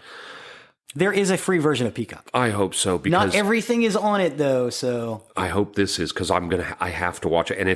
There is a free version of Peacock. I hope so, because not everything is on it though. So I hope this is, because I have to watch it, and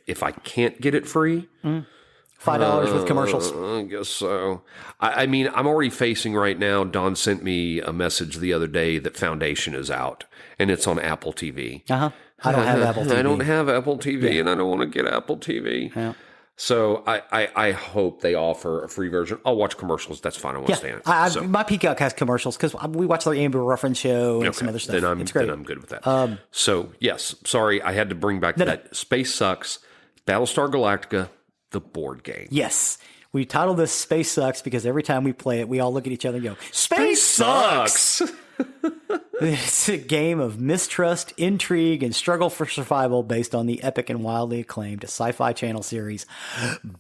if I can't get it free, $5 with commercials. I guess so. I mean, I'm already facing right now. Don sent me a message the other day that Foundation is out, and it's on Apple TV. I don't have Apple TV. I don't have Apple TV, and I don't want to get Apple TV. Yeah. So I hope they offer a free version. I'll watch commercials. That's fine. I won't stand it. My Peacock has commercials because we watch their Amber Ruffin show and some other stuff. It's great. Then I'm good with that. So, yes, sorry, I had to bring back that. Space Sucks, Battlestar Galactica, the board game. Yes. We titled this Space Sucks because every time we play it, we all look at each other and go, Space Sucks! It's a game of mistrust, intrigue, and struggle for survival based on the epic and wildly acclaimed Sci-Fi Channel series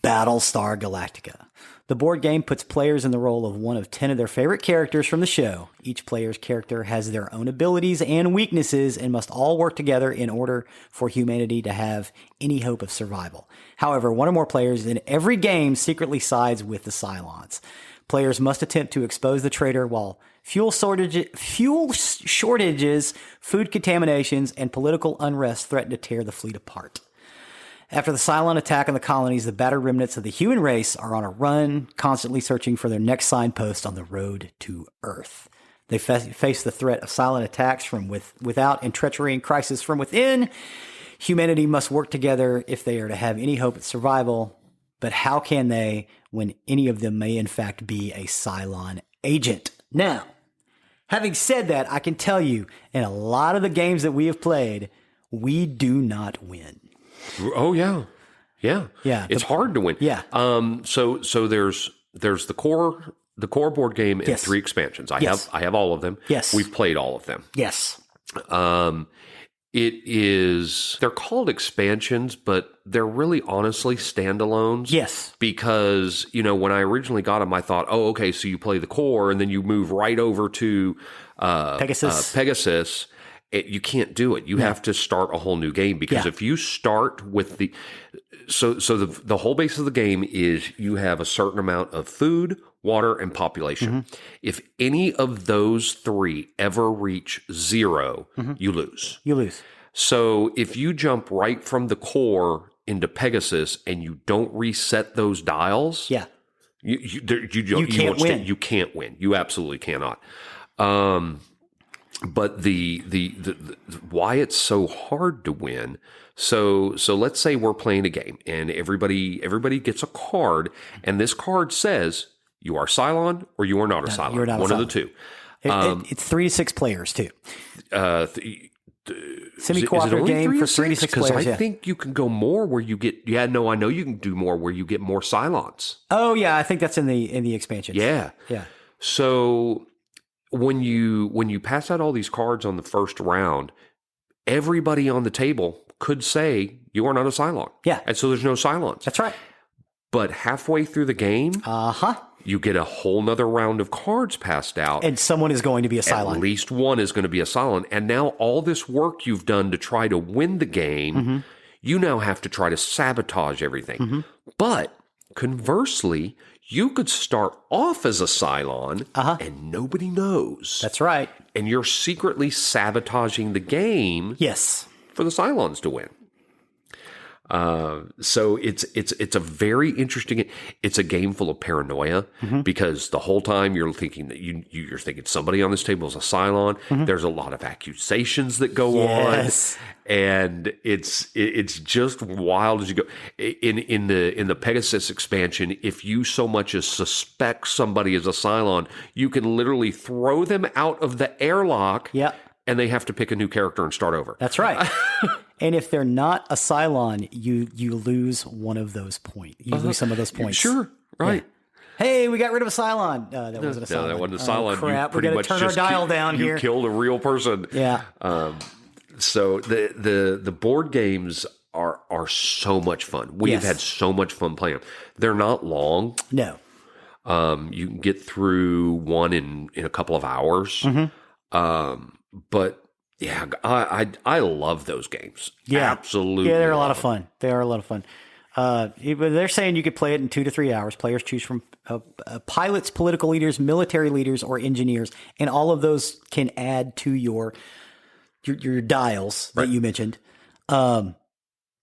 Battlestar Galactica. The board game puts players in the role of one of 10 of their favorite characters from the show. Each player's character has their own abilities and weaknesses and must all work together in order for humanity to have any hope of survival. However, one or more players in every game secretly sides with the Cylons. Players must attempt to expose the traitor while fuel shortages, food contaminations, and political unrest threaten to tear the fleet apart. After the Cylon attack on the colonies, the battered remnants of the human race are on a run, constantly searching for their next signpost on the road to Earth. They face the threat of Cylon attacks from without and treachery and crisis from within. Humanity must work together if they are to have any hope of survival. But how can they when any of them may in fact be a Cylon agent? Now, having said that, I can tell you, in a lot of the games that we have played, we do not win. Oh yeah. It's hard to win. Yeah. So there's the core board game and 3 expansions. I have all of them. Yes. We've played all of them. Yes. They're called expansions, but they're really honestly standalones. Yes. Because, when I originally got them, I thought, oh, okay, so you play the core and then you move right over to Pegasus. You can't do it. You have to start a whole new game, because if you start with the whole base of the game is you have a certain amount of food, water, and population. If any of those 3 ever reach 0, you lose. So if you jump right from the core into Pegasus and you don't reset those dials, You can't win. You can't win. You absolutely cannot. But the why it's so hard to win. So let's say we're playing a game and everybody gets a card, and this card says you are Cylon or you are not a Cylon. You're not one a of the Cylon. two. It's 3 to 6 players too. Is Semi-cooperative it game only for 3 to 6 players. Because I Yeah. think you can go more where you get. Yeah, no, I know you can do more where you get more Cylons. Oh yeah, I think that's in the expansions. Yeah. Yeah. So when you pass out all these cards on the first round, everybody on the table could say you are not a Cylon. Yeah. And so there's no Cylons. That's right. But halfway through the game, you get a whole nother round of cards passed out. And someone is going to be a Cylon. At least one is going to be a Cylon. And now all this work you've done to try to win the game, you now have to try to sabotage everything. But conversely, you could start off as a Cylon and nobody knows. That's right. And you're secretly sabotaging the game Yes. for the Cylons to win. So it's a very interesting. It's a game full of paranoia because the whole time you're thinking that you're thinking somebody on this table is a Cylon. There's a lot of accusations that go on, and it's just wild as you go. In the Pegasus expansion, if you so much as suspect somebody is a Cylon, you can literally throw them out of the airlock. Yep. And they have to pick a new character and start over. That's right. And if they're not a Cylon, you lose one of those points. You lose some of those points. Sure, right. Yeah. Hey, we got rid of a Cylon. That wasn't a Cylon. No, that wasn't a Cylon. Oh, crap. You We pretty got to much turn our just dial down here. You killed a real person. Yeah. So the board games are so much fun. We've had so much fun playing them. They're not long. No. You can get through one in a couple of hours. But yeah, I love those games. Yeah. Absolutely. Yeah, they're a lot of fun. They are a lot of fun. They're saying you could play it in 2 to 3 hours. Players choose from pilots, political leaders, military leaders, or engineers, and all of those can add to your dials that you mentioned. But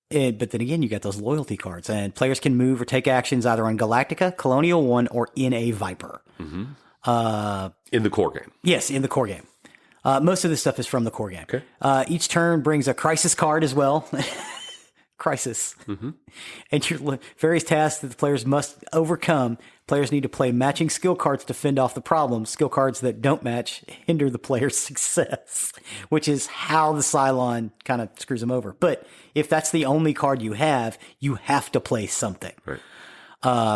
then again, you got those loyalty cards, and players can move or take actions either on Galactica, Colonial One, or in a Viper. In the core game. Yes, in the core game. Most of this stuff is from the core game. Okay. Each turn brings a crisis card as well. Crisis. And your various tasks that the players must overcome. Players need to play matching skill cards to fend off the problems. Skill cards that don't match hinder the player's success, which is how the Cylon kind of screws them over. But if that's the only card you have to play something. Right.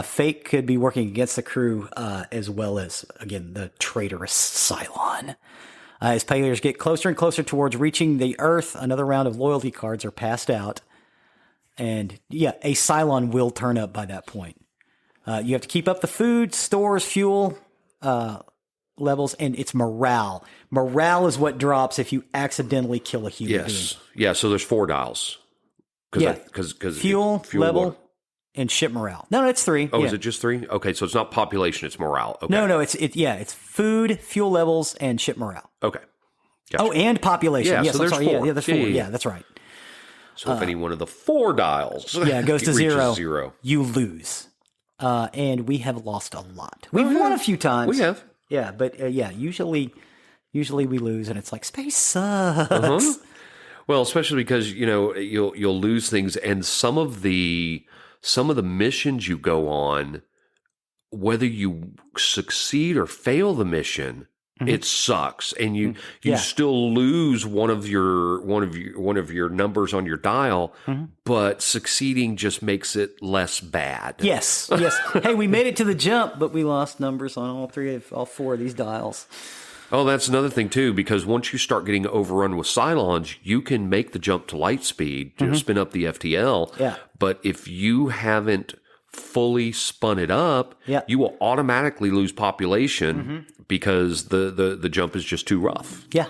Fate could be working against the crew as well as, again, the traitorous Cylon. As players get closer and closer towards reaching the Earth, another round of loyalty cards are passed out. And yeah, a Cylon will turn up by that point. You have to keep up the food, stores, fuel levels, and it's morale. Morale is what drops if you accidentally kill a human being. Yeah, so there's 4 dials. Because fuel level and ship morale. No, it's 3. Oh, is it just 3? Okay, so it's not population, it's morale. Okay. No, it's food, fuel levels, and ship morale. Okay. Gotcha. Oh, and population. Yeah, yes, so there's 4. Yeah, that's 4. Yeah, that's right. So if any one of the 4 dials goes to reaches 0, you lose. And we have lost a lot. We've won a few times. We have. Yeah, but usually we lose, and it's like space sucks. Well, especially because you'll lose things, and some of the missions you go on, whether you succeed or fail the mission, it sucks, and you still lose one of your numbers on your dial, but succeeding just makes it less bad. Yes. Hey, we made it to the jump, but we lost numbers on all 4 of these dials. Oh, that's another thing too, because once you start getting overrun with Cylons, you can make the jump to light speed to spin up the FTL. Yeah. But if you haven't fully spun it up, you will automatically lose population because the jump is just too rough. Yeah.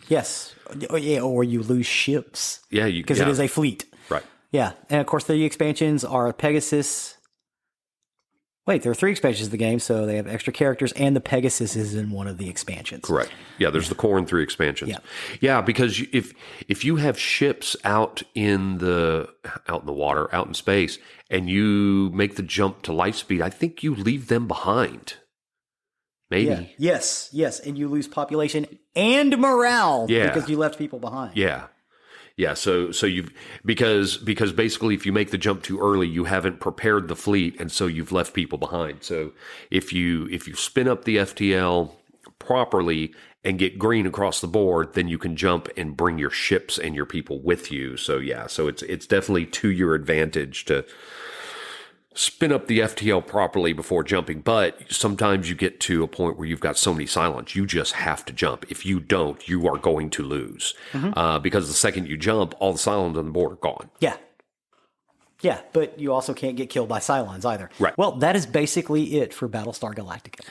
Yes. Yeah, or you lose ships. Yeah, because it is a fleet. Right. Yeah, and of course the expansions are Pegasus. Wait, there are 3 expansions of the game, so they have extra characters, and the Pegasus is in one of the expansions. Correct. Yeah, there's the core and 3 expansions. Yeah, because if you have ships out in the water, out in space, and you make the jump to light speed, I think you leave them behind. Maybe. Yeah. Yes, and you lose population and morale because you left people behind. Yeah. Yeah, so you've because basically if you make the jump too early, you haven't prepared the fleet, and so you've left people behind. So if you spin up the FTL properly and get green across the board, then you can jump and bring your ships and your people with you. So it's definitely to your advantage to spin up the FTL properly before jumping, but sometimes you get to a point where you've got so many Cylons, you just have to jump. If you don't, you are going to lose. Because the second you jump, all the Cylons on the board are gone. Yeah, but you also can't get killed by Cylons either. Right. Well, that is basically it for Battlestar Galactica.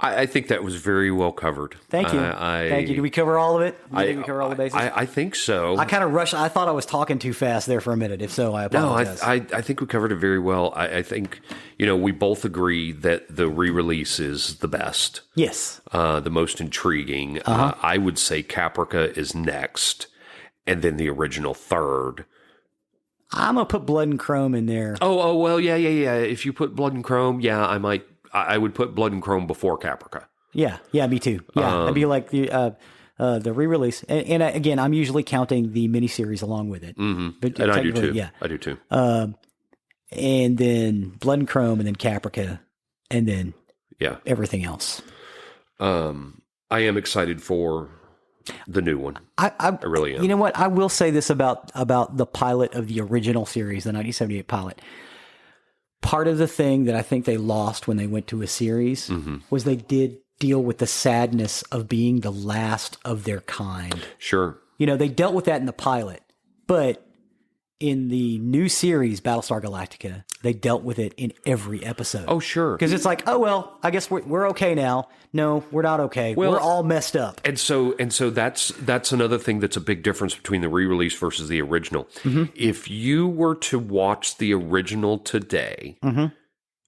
I think that was very well covered. Thank you. Thank you. Did we cover all of it? Did we cover all the bases? I think so. I kind of rushed. I thought I was talking too fast there for a minute. If so, I apologize. No, I think we covered it very well. I think, we both agree that the re-release is the best. Yes. The most intriguing. I would say Caprica is next, and then the original third. I'm going to put Blood and Chrome in there. Oh, well, yeah. If you put Blood and Chrome, I would put Blood and Chrome before Caprica. Yeah, me too. Yeah, it'd be like the re-release. And again, I'm usually counting the miniseries along with it. Mm-hmm. But and I do too. Yeah. I do too. And then Blood and Chrome, and then Caprica, and then everything else. I am excited for the new one. I really am. You know what? I will say this about the pilot of the original series, the 1978 pilot. Part of the thing that I think they lost when they went to a series was they did deal with the sadness of being the last of their kind. Sure. They dealt with that in the pilot, but in the new series, Battlestar Galactica, they dealt with it in every episode. Oh, sure. Because it's like, oh, well, I guess we're okay now. No, we're not okay. Well, we're all messed up. And so that's another thing that's a big difference between the re-release versus the original. If you were to watch the original today,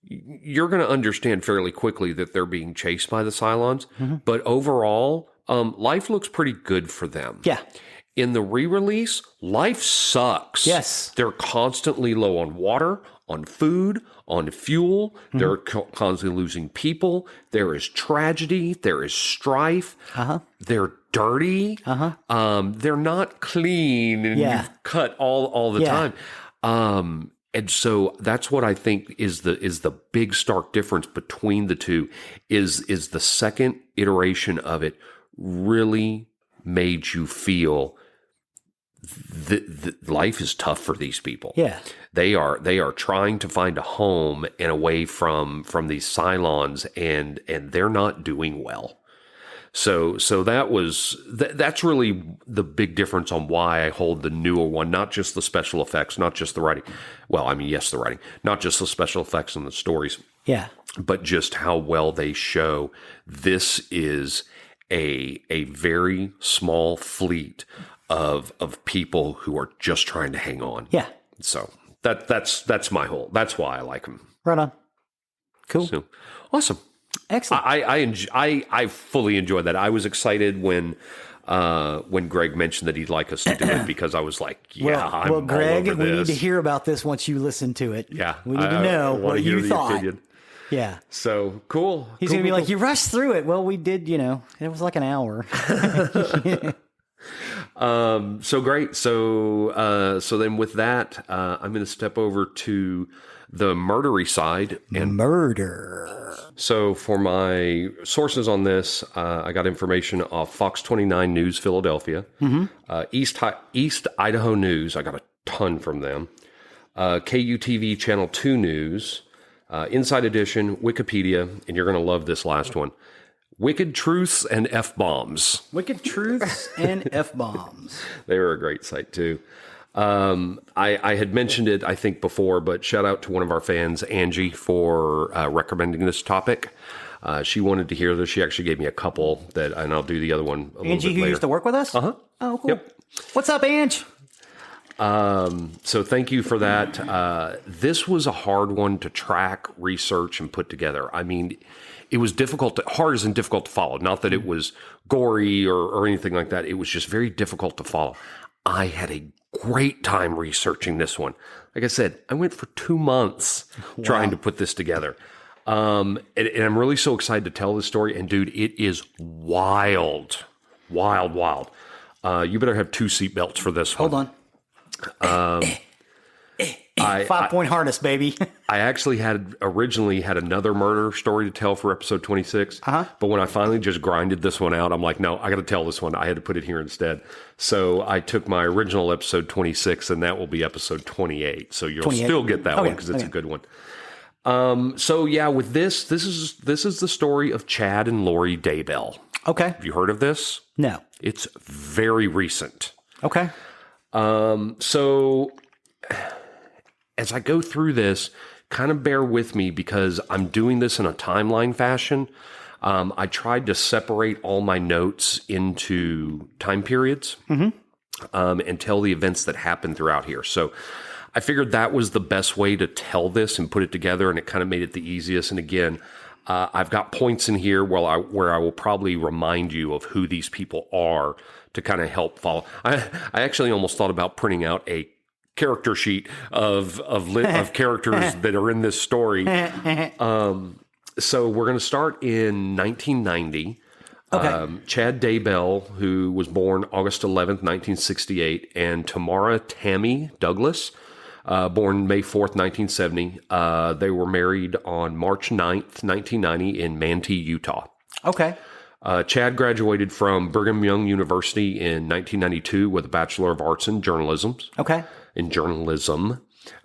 you're going to understand fairly quickly that they're being chased by the Cylons. But overall, life looks pretty good for them. Yeah. In the re-release, life sucks. Yes. They're constantly low on water, on food, on fuel. They're constantly losing people. There is tragedy. There is strife. They're dirty. They're not clean and you've cut all the time. And so that's what I think is the big stark difference between the two is the second iteration of it really made you feel that life is tough for these people. Yeah. They are trying to find a home and away from these Cylons, and they're not doing well. So that's really the big difference on why I hold the newer one, not just the special effects, not just the writing. Well, I mean, yes, the writing, not just the special effects and the stories. Yeah. But just how well they show this is a very small fleet of people who are just trying to hang on. Yeah. So that's why I like them. Right on. Cool. So, awesome. Excellent. I fully enjoyed that. I was excited when Greg mentioned that he'd like us to do it because I was like, I'm all Greg, over we this. need to hear about this once you listen to it. Yeah. We need to know what you thought. Opinion. Yeah. So cool. He's going to be like, you rushed through it. Well, we did, it was like an hour. So great. So then with that, I'm going to step over to the murdery side. And murder. So for my sources on this, I got information off Fox 29 News, Philadelphia, East Idaho News. I got a ton from them. KUTV Channel 2 News, Inside Edition, Wikipedia, and you're going to love this last one. Wicked Truths and F-Bombs. Wicked Truths and F-Bombs. They were a great site, too. I had mentioned it, I think, before, but shout out to one of our fans, Angie, for recommending this topic. She wanted to hear this. She actually gave me a couple, and I'll do the other one a little bit later. Angie, who used to work with us? Uh-huh. Oh, cool. Yep. What's up, Ange? So thank you for that. This was a hard one to track, research, and put together. I mean, it was hard as in difficult to follow. Not that it was gory or anything like that. It was just very difficult to follow. I had a great time researching this one. Like I said, I went for 2 months trying to put this together. And I'm really so excited to tell this story. And dude, it is wild. Wild, wild. You better have 2 seatbelts for this one. Hold on. 5-point harness, baby. I actually originally had another murder story to tell for episode 26. But when I finally just grinded this one out, I'm like, no, I got to tell this one. I had to put it here instead. So I took my original episode 26, and that will be episode 28. So you'll 28? Still get that one because it's a good one. So yeah, with this is the story of Chad and Lori Daybell. Okay. Have you heard of this? No. It's very recent. Okay. So as I go through this, kind of bear with me because I'm doing this in a timeline fashion. I tried to separate all my notes into time periods and tell the events that happened throughout here. So I figured that was the best way to tell this and put it together, and it kind of made it the easiest. And again, I've got points in here where I will probably remind you of who these people are to kind of help follow. I actually almost thought about printing out a character sheet of characters that are in this story. So we're going to start in 1990. Okay. Chad Daybell, who was born August 11th, 1968, and Tamara Tammy Douglas, born May 4th, 1970. They were married on March 9th, 1990 in Manti, Utah. Okay. Chad graduated from Brigham Young University in 1992 with a Bachelor of Arts in Journalism. Okay. In journalism.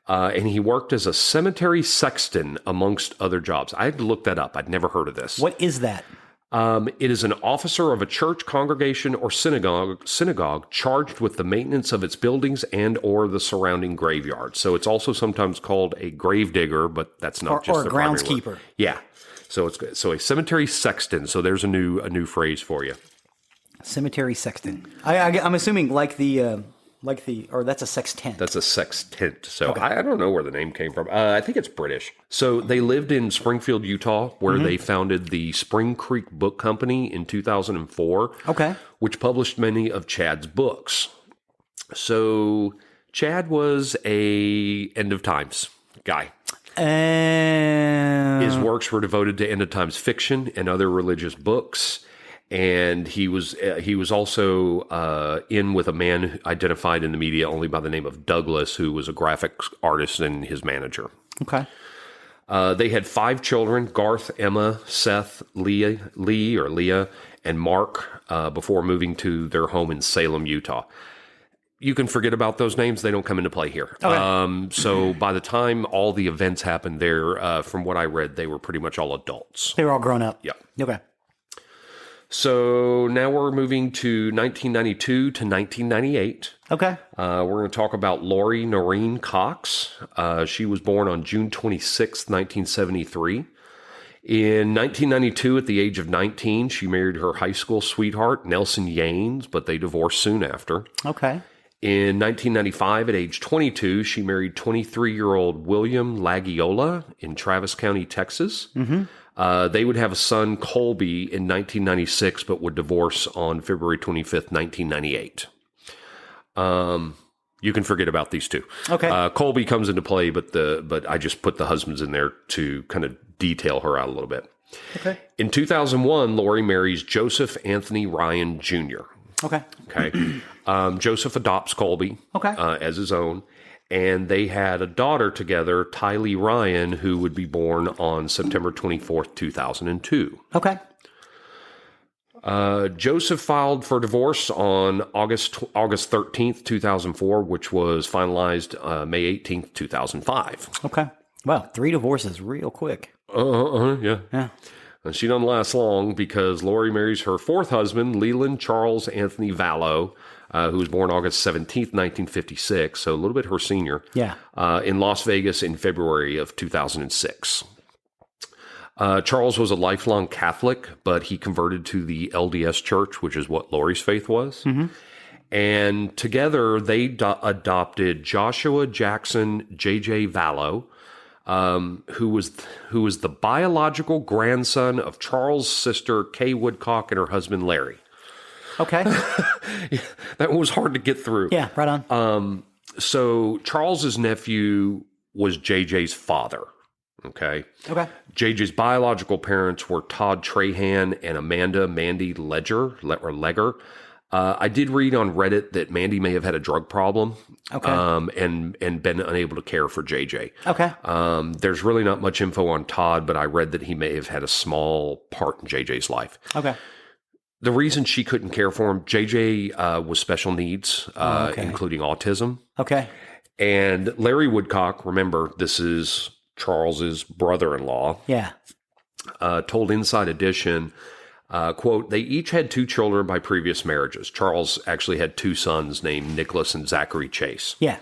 And he worked as a cemetery sexton, amongst other jobs. I had to look that up. I'd never heard of this. What is that? It is an officer of a church, congregation, or synagogue charged with the maintenance of its buildings and or the surrounding graveyard. So it's also sometimes called a grave digger, but that's not just the groundskeeper. Yeah. So a cemetery sexton. So there's a new phrase for you. Cemetery sexton. I'm assuming like the or that's a sextant. That's a sextant. So okay. I don't know where the name came from. I think it's British. So they lived in Springfield, Utah, where they founded the Spring Creek Book Company in 2004. Okay. Which published many of Chad's books. So Chad was a end of times guy. His works were devoted to end of times fiction and other religious books. And he was also in with a man identified in the media only by the name of Douglas, who was a graphic artist and his manager. Okay. They had 5 children: Garth, Emma, Seth, Leah, and Mark, before moving to their home in Salem, Utah. You can forget about those names; they don't come into play here. Okay. So by the time all the events happened there, from what I read, they were pretty much all adults. They were all grown up. Yeah. Okay. So now we're moving to 1992 to 1998. Okay. We're going to talk about Lori Noreen Cox. She was born on June 26, 1973. In 1992, at the age of 19, she married her high school sweetheart, Nelson Yanes, but they divorced soon after. Okay. In 1995, at age 22, she married 23-year-old William Lagiola in Travis County, Texas. Mm-hmm. They would have a son, Colby, in 1996, but would divorce on February 25th, 1998. You can forget about these two. Okay. Colby comes into play, but I just put the husbands in there to kind of detail her out a little bit. Okay. In 2001, Lori marries Joseph Anthony Ryan Jr. Okay. Okay. Joseph adopts Colby as his own. And they had a daughter together, Tylee Ryan, who would be born on September 24th, 2002. Okay. Joseph filed for divorce on August 13th, 2004, which was finalized May 18th, 2005. Okay. Wow, 3 divorces real quick. Yeah. Yeah. And she doesn't last long because Lori marries her 4th husband, Leland Charles Anthony Vallow, who was born August 17th, 1956, so a little bit her senior, in Las Vegas in February of 2006. Charles was a lifelong Catholic, but he converted to the LDS Church, which is what Lori's faith was. Mm-hmm. And together they adopted Joshua Jackson J.J. Vallow, who was the biological grandson of Charles' sister Kay Woodcock and her husband Larry. Okay. That was hard to get through. Yeah, right on. So Charles's nephew was JJ's father. Okay. JJ's biological parents were Todd Trahan and Amanda Mandy Legger. I did read on Reddit that Mandy may have had a drug problem. Okay. And been unable to care for JJ. Okay. There's really not much info on Todd, but I read that he may have had a small part in JJ's life. Okay. The reason she couldn't care for him, JJ was special needs, including autism. Okay. And Larry Woodcock, remember, this is Charles's brother-in-law. Yeah. Told Inside Edition, quote, they each had 2 children by previous marriages. Charles actually had 2 sons named Nicholas and Zachary Chase. Yeah.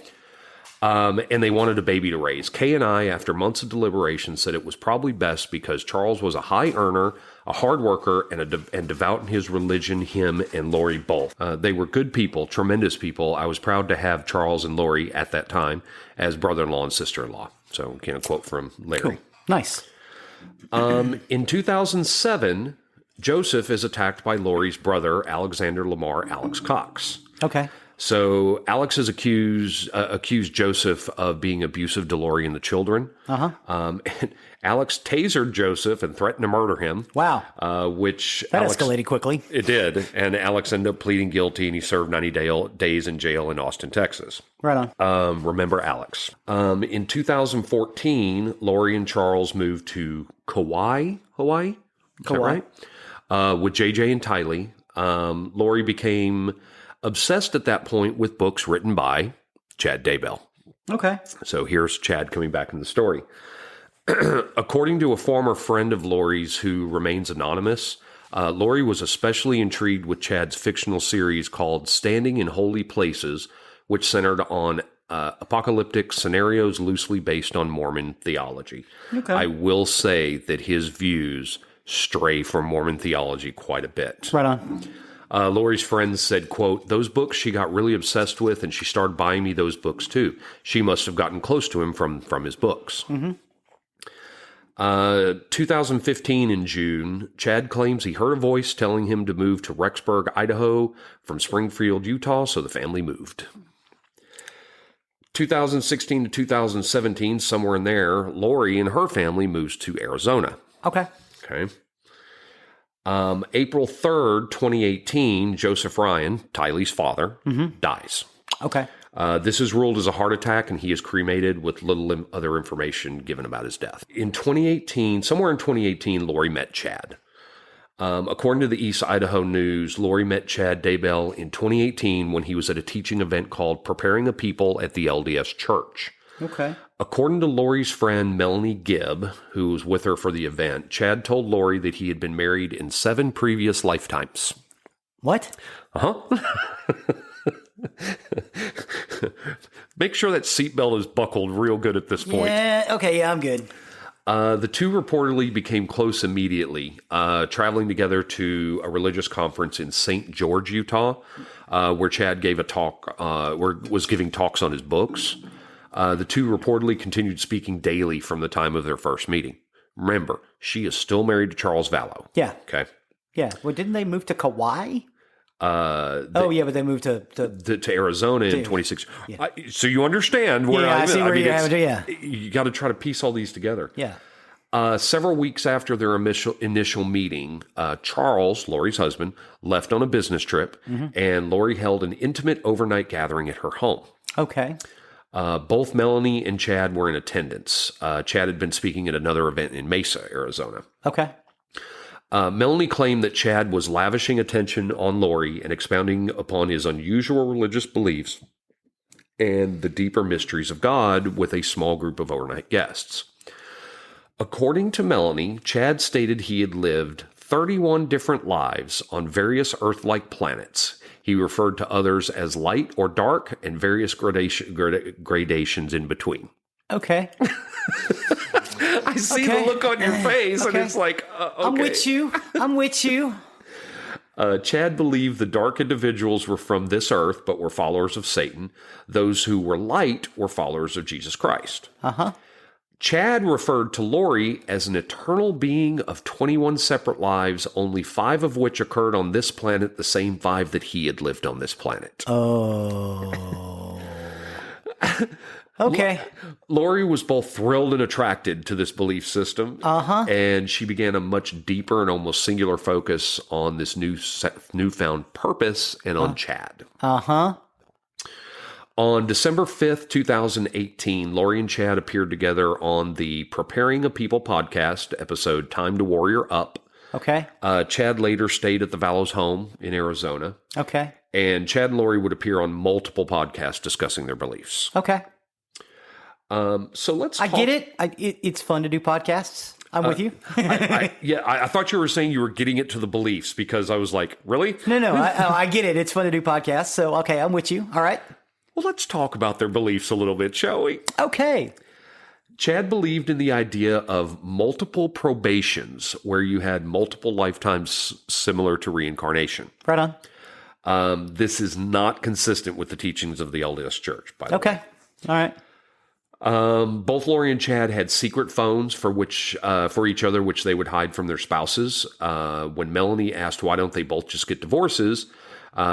And they wanted a baby to raise. Kay and I, after months of deliberation, said it was probably best because Charles was a high earner, a hard worker, and devout in his religion, him and Lori both. They were good people, tremendous people. I was proud to have Charles and Lori at that time as brother-in-law and sister-in-law. So, a quote from Larry. Cool. Nice. In 2007, Joseph is attacked by Lori's brother, Alexander Lamar Alex Cox. Okay. So Alex has accused Joseph of being abusive to Lori and the children. And Alex tasered Joseph and threatened to murder him. Wow. Which That Alex, escalated quickly. It did. And Alex ended up pleading guilty, and he served 90 days in jail in Austin, Texas. Right on. Remember Alex. In 2014, Lori and Charles moved to Kauai, Hawaii? Is that right? With JJ and Tylee. Lori became obsessed at that point with books written by Chad Daybell. Okay. So here's Chad coming back in the story. According to a former friend of Lori's who remains anonymous, Lori was especially intrigued with Chad's fictional series called Standing in Holy Places, which centered on apocalyptic scenarios loosely based on Mormon theology. Okay. I will say that his views stray from Mormon theology quite a bit. Right on. Lori's friends said, quote, those books she got really obsessed with, and she started buying me those books too. She must have gotten close to him from his books. 2015 in June, Chad claims he heard a voice telling him to move to Rexburg, Idaho from Springfield, Utah, so the family moved. 2016 to 2017, somewhere in there, Lori and her family moves to Arizona. Okay. April 3rd, 2018, Joseph Ryan, Tylee's father, dies. Okay. This is ruled as a heart attack, and he is cremated with little other information given about his death. In 2018, somewhere in 2018, Lori met Chad. According to the East Idaho News, Lori met Chad Daybell in 2018 when he was at a teaching event called Preparing a People at the LDS Church. Okay. According to Lori's friend Melanie Gibb, who was with her for the event, Chad told Lori that he had been married in 7 previous lifetimes. What? Make sure that seatbelt is buckled real good at this point. Yeah. Okay. Yeah, I'm good. The two reportedly became close immediately, traveling together to a religious conference in St. George, Utah, where Chad gave a talk, was giving talks on his books. The two reportedly continued speaking daily from the time of their first meeting. Remember, she is still married to Charles Vallow. Yeah. Okay. Yeah. Well, didn't they move to Kauai? But they moved to Arizona in 2016. Yeah. So you understand where I see where you got to try to piece all these together. Yeah. Several weeks after their initial meeting, Charles, Lori's husband, left on a business trip, and Lori held an intimate overnight gathering at her home. Okay. Both Melanie and Chad were in attendance. Chad had been speaking at another event in Mesa, Arizona. Okay. Melanie claimed that Chad was lavishing attention on Lori and expounding upon his unusual religious beliefs and the deeper mysteries of God with a small group of overnight guests. According to Melanie, Chad stated he had lived 31 different lives on various Earth-like planets. He referred to others as light or dark and various gradations in between. Okay. I see the look on your face, and it's like, okay. I'm with you. Chad believed the dark individuals were from this earth, but were followers of Satan. Those who were light were followers of Jesus Christ. Chad referred to Lori as an eternal being of 21 separate lives, only 5 of which occurred on this planet, the same 5 that he had lived on this planet. Oh. Okay. Lori was both thrilled and attracted to this belief system, and she began a much deeper and almost singular focus on this newfound purpose and on Chad. On December 5th, 2018, Lori and Chad appeared together on the Preparing a People podcast episode, Time to Warrior Up. Okay. Chad later stayed at the Vallows home in Arizona. Okay. And Chad and Lori would appear on multiple podcasts discussing their beliefs. Okay. So let's talk. I get it. It's fun to do podcasts. I'm with you. I thought you were saying you were getting it to the beliefs because I was like, really? No. I get it. It's fun to do podcasts. So, okay, I'm with you. All right. Well, let's talk about their beliefs a little bit, shall we? Okay. Chad believed in the idea of multiple probations where you had multiple lifetimes similar to reincarnation. Right on. This is not consistent with the teachings of the LDS Church, by the way. Okay. All right. Both Lori and Chad had secret phones for each other, which they would hide from their spouses. When Melanie asked why don't they both just get divorces,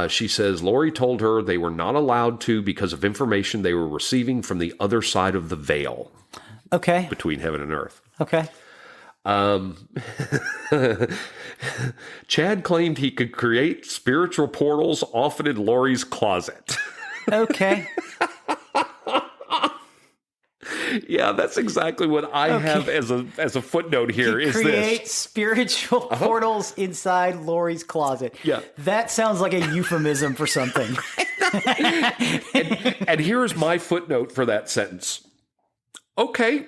she says Lori told her they were not allowed to because of information they were receiving from the other side of the veil. Okay. Between heaven and earth. Okay. Chad claimed he could create spiritual portals often in Lori's closet. Okay. Yeah, that's exactly what I have as a footnote here. Is create this spiritual portals inside Lori's closet? Yeah, that sounds like a euphemism for something. and here is my footnote for that sentence. Okay.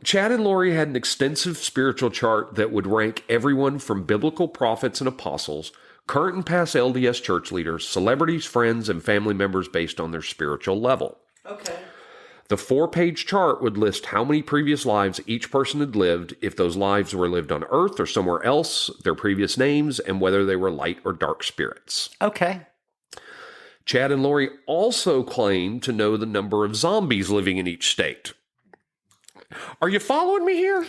Chad and Lori had an extensive spiritual chart that would rank everyone from biblical prophets and apostles, current and past LDS church leaders, celebrities, friends, and family members based on their spiritual level. Okay. The 4-page chart would list how many previous lives each person had lived, if those lives were lived on Earth or somewhere else, their previous names, and whether they were light or dark spirits. Okay. Chad and Lori also claimed to know the number of zombies living in each state. Are you following me here?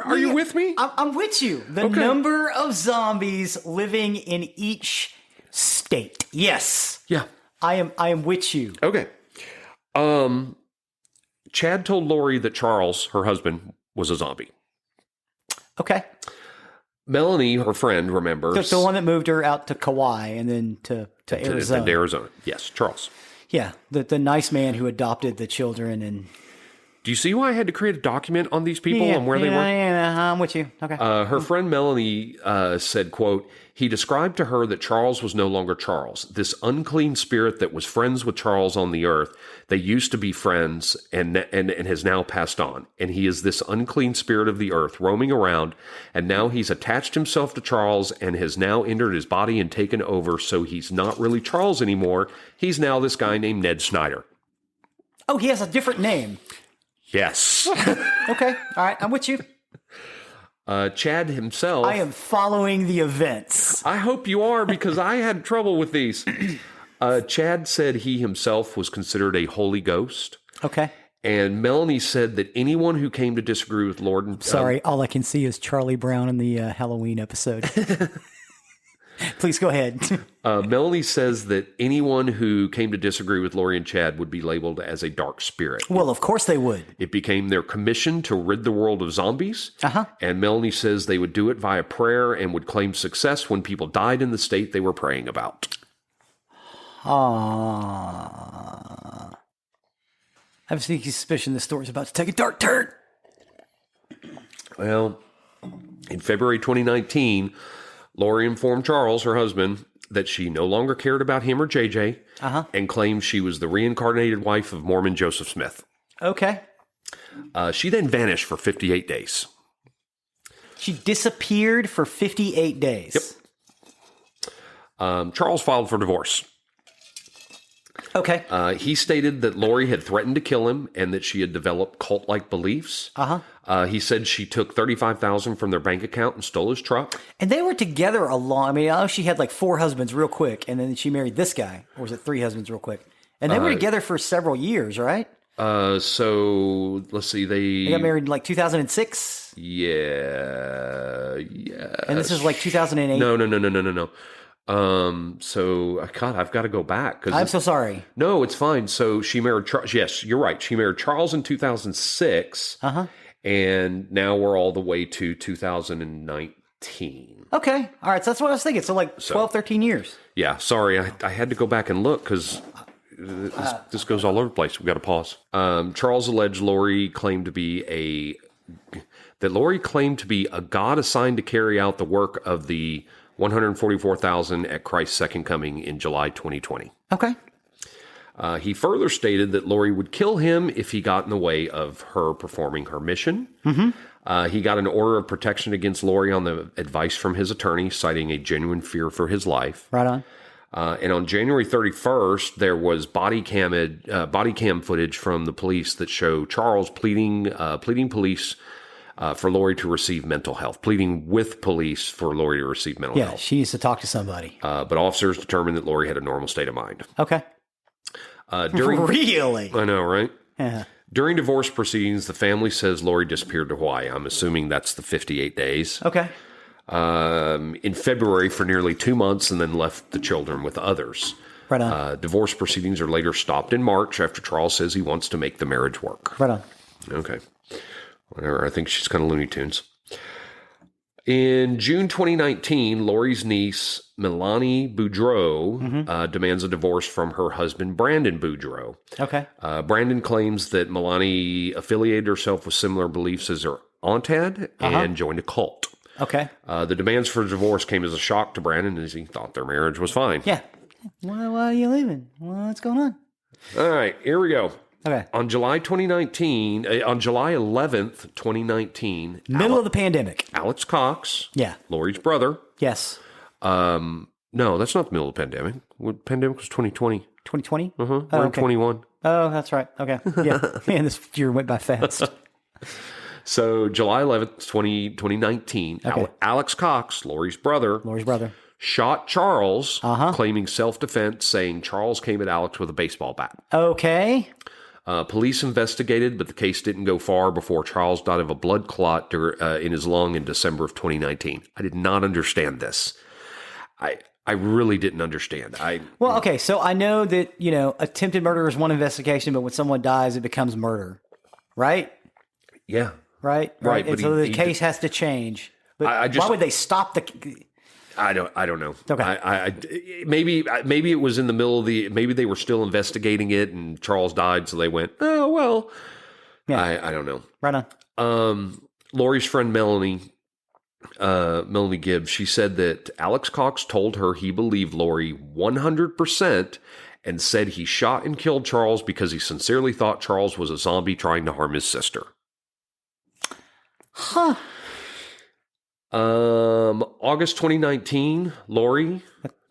Are you with me? I'm with you. The number of zombies living in each state. Yes. Yeah. I am with you. Okay. Chad told Lori that Charles, her husband, was a zombie. Okay. Melanie, her friend, remembers. The one that moved her out to Kauai and then to Arizona. To Arizona. Yes, Charles. Yeah, the nice man who adopted the children. And do you see why I had to create a document on these people and where they were? Yeah, I'm with you. Okay. Her friend Melanie said, quote, he described to her that Charles was no longer Charles. This unclean spirit that was friends with Charles on the earth, they used to be friends and has now passed on. And he is this unclean spirit of the earth roaming around. And now he's attached himself to Charles and has now entered his body and taken over. So he's not really Charles anymore. He's now this guy named Ned Snyder. Oh, he has a different name. Yes. Okay. All right. I'm with you. Chad himself. I am following the events. I hope you are, because I had trouble with these. Chad said he himself was considered a Holy Ghost. Okay. And Melanie said that anyone who came to disagree with Lord and... Sorry, all I can see is Charlie Brown in the Halloween episode. Please go ahead. Melanie says that anyone who came to disagree with Lori and Chad would be labeled as a dark spirit. Well, of course they would. It became their commission to rid the world of zombies. And Melanie says they would do it via prayer and would claim success when people died in the state they were praying about. I have a sneaky suspicion this story's about to take a dark turn. Well, in February 2019... Lori informed Charles, her husband, that she no longer cared about him or JJ and claimed she was the reincarnated wife of Mormon Joseph Smith. Okay. She then vanished for 58 days. She disappeared for 58 days. Yep. Charles filed for divorce. Okay. He stated that Lori had threatened to kill him and that she had developed cult-like beliefs. He said she took $35,000 from their bank account and stole his truck. And they were together a long. I mean, I know she had like 4 husbands real quick, and then she married this guy, or was it 3 husbands real quick? And they were together for several years, right? So let's see. They got married in like 2006. Yeah. And this is like 2008. No. So God, I've got to go back because I'm so sorry. No, it's fine. So she married Charles. Yes, you're right. She married Charles in 2006. And now we're all the way to 2019. Okay. All right. So that's what I was thinking. So like 12, 13 years. Yeah. Sorry. I had to go back and look because this goes all over the place. We got to pause. Charles alleged Lori claimed to be a god assigned to carry out the work of the 144,000 at Christ's second coming in July 2020. Okay. He further stated that Lori would kill him if he got in the way of her performing her mission. He got an order of protection against Lori on the advice from his attorney, citing a genuine fear for his life. Right on. And on January 31st, there was body cam footage from the police that show Charles pleading police for Lori to receive mental health, pleading with police for Lori to receive mental health. Yeah, she needs to talk to somebody. But officers determined that Lori had a normal state of mind. Okay. Really? I know, right? Yeah. During divorce proceedings, the family says Lori disappeared to Hawaii. I'm assuming that's the 58 days. Okay. In February for nearly 2 months and then left the children with others. Right on. Divorce proceedings are later stopped in March after Charles says he wants to make the marriage work. Right on. Okay. Whatever. I think she's kind of Looney Tunes. In June 2019, Lori's niece, Melanie Boudreau, demands a divorce from her husband, Brandon Boudreau. Okay. Brandon claims that Melanie affiliated herself with similar beliefs as her aunt had and joined a cult. Okay. The demands for divorce came as a shock to Brandon as he thought their marriage was fine. Yeah. Why are you leaving? What's going on? All right, here we go. Okay. On July 11th, 2019. Middle of the pandemic. Alex Cox. Yeah. Lori's brother. Yes. No, that's not the middle of the pandemic. Pandemic was 2020. 2020? We're in 21. Oh, that's right. Okay. Yeah. Man, this year went by fast. So July 11th, 2019, Okay. Alex Cox, Lori's brother, shot Charles, claiming self-defense, saying Charles came at Alex with a baseball bat. Okay. Police investigated, but the case didn't go far before Charles died of a blood clot in his lung in December of 2019. I did not understand this. I really didn't understand. Well, okay, so I know that, attempted murder is one investigation, but when someone dies, it becomes murder, right? Yeah. Right? Right. And so the case has to change. But why would they stop the... I don't know. Okay. Maybe it was in the middle of maybe they were still investigating it and Charles died, so they went, oh, well, yeah. I don't know. Right on. Lori's friend Melanie Gibbs, she said that Alex Cox told her he believed Lori 100% and said he shot and killed Charles because he sincerely thought Charles was a zombie trying to harm his sister. Huh. August 2019, Lori,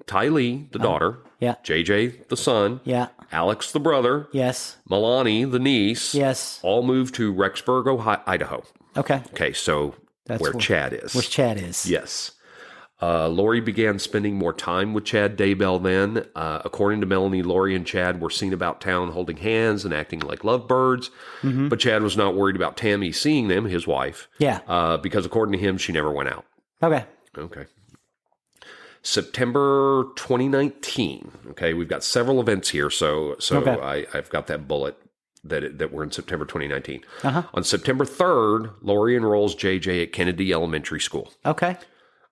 Ty Lee, the daughter, yeah, JJ, the son, yeah, Alex, the brother, yes, Melanie, the niece, yes, all moved to Rexburg, Idaho. Okay, so that's where Chad is. Where Chad is. Yes. Lori began spending more time with Chad Daybell then. According to Melanie, Lori and Chad were seen about town holding hands and acting like lovebirds. Mm-hmm. But Chad was not worried about Tammy seeing them, his wife. Yeah. Because according to him, she never went out. Okay. September 2019. Okay, we've got several events here. So okay. I've got that bullet that we're in September 2019. On September 3rd, Lori enrolls JJ at Kennedy Elementary School. Okay.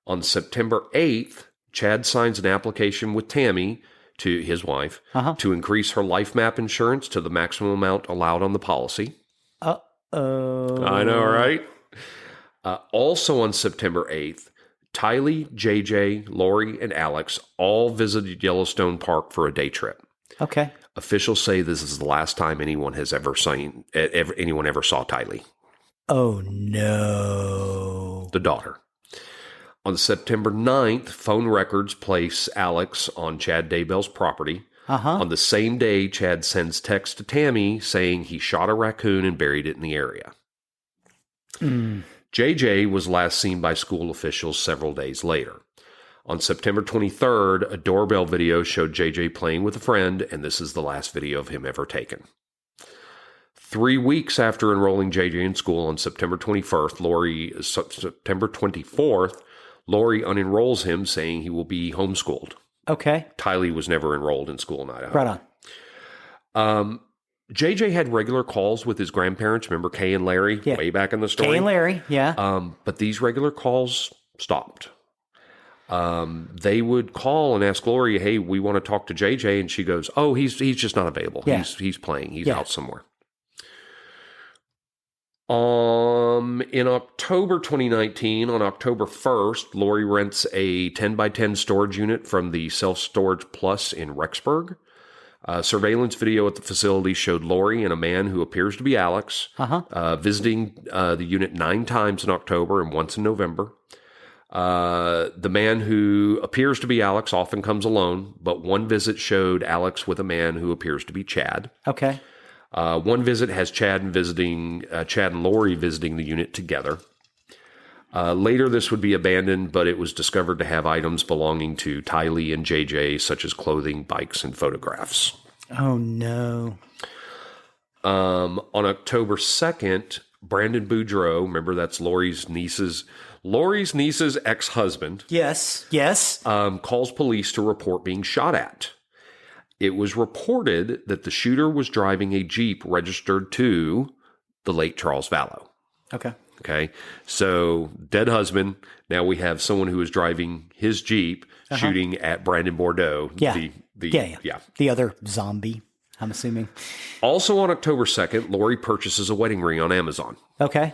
On September 8th, Chad signs an application with Tammy, to his wife, to increase her life map insurance to the maximum amount allowed on the policy. Uh-oh. I know, right? Also on September 8th, Tylee, JJ, Lori, and Alex all visited Yellowstone Park for a day trip. Okay. Officials say this is the last time anyone ever saw Tylee. Oh, no. The daughter. On September 9th, phone records place Alex on Chad Daybell's property. On the same day, Chad sends text to Tammy saying he shot a raccoon and buried it in the area. JJ was last seen by school officials several days later. On September 23rd, a doorbell video showed JJ playing with a friend, and this is the last video of him ever taken. 3 weeks after enrolling JJ in school on September 24th, Lori unenrolls him, saying he will be homeschooled. Okay. Tylee was never enrolled in school in Idaho. Right on. JJ had regular calls with his grandparents. Remember Kay and Larry way back in the story? Kay and Larry, yeah. But these regular calls stopped. They would call and ask Lori, hey, we want to talk to JJ. And she goes, oh, he's just not available. Yeah. He's playing. He's out somewhere. In October 2019, on October 1st, Lori rents a 10x10 storage unit from the Self Storage Plus in Rexburg. Surveillance video at the facility showed Lori and a man who appears to be Alex visiting the unit 9 times in October and once in November. The man who appears to be Alex often comes alone, but one visit showed Alex with a man who appears to be Chad. Okay. One visit has Chad and Lori visiting the unit together. Later, this would be abandoned, but it was discovered to have items belonging to Tylee and JJ, such as clothing, bikes, and photographs. Oh, no. On October 2nd, Brandon Boudreaux, remember that's Lori's niece's ex-husband. Yes. Calls police to report being shot at. It was reported that the shooter was driving a Jeep registered to the late Charles Vallow. Okay. So dead husband. Now we have someone who is driving his Jeep shooting at Brandon Bordeaux. Yeah. The other zombie, I'm assuming. Also on October 2nd, Lori purchases a wedding ring on Amazon. Okay.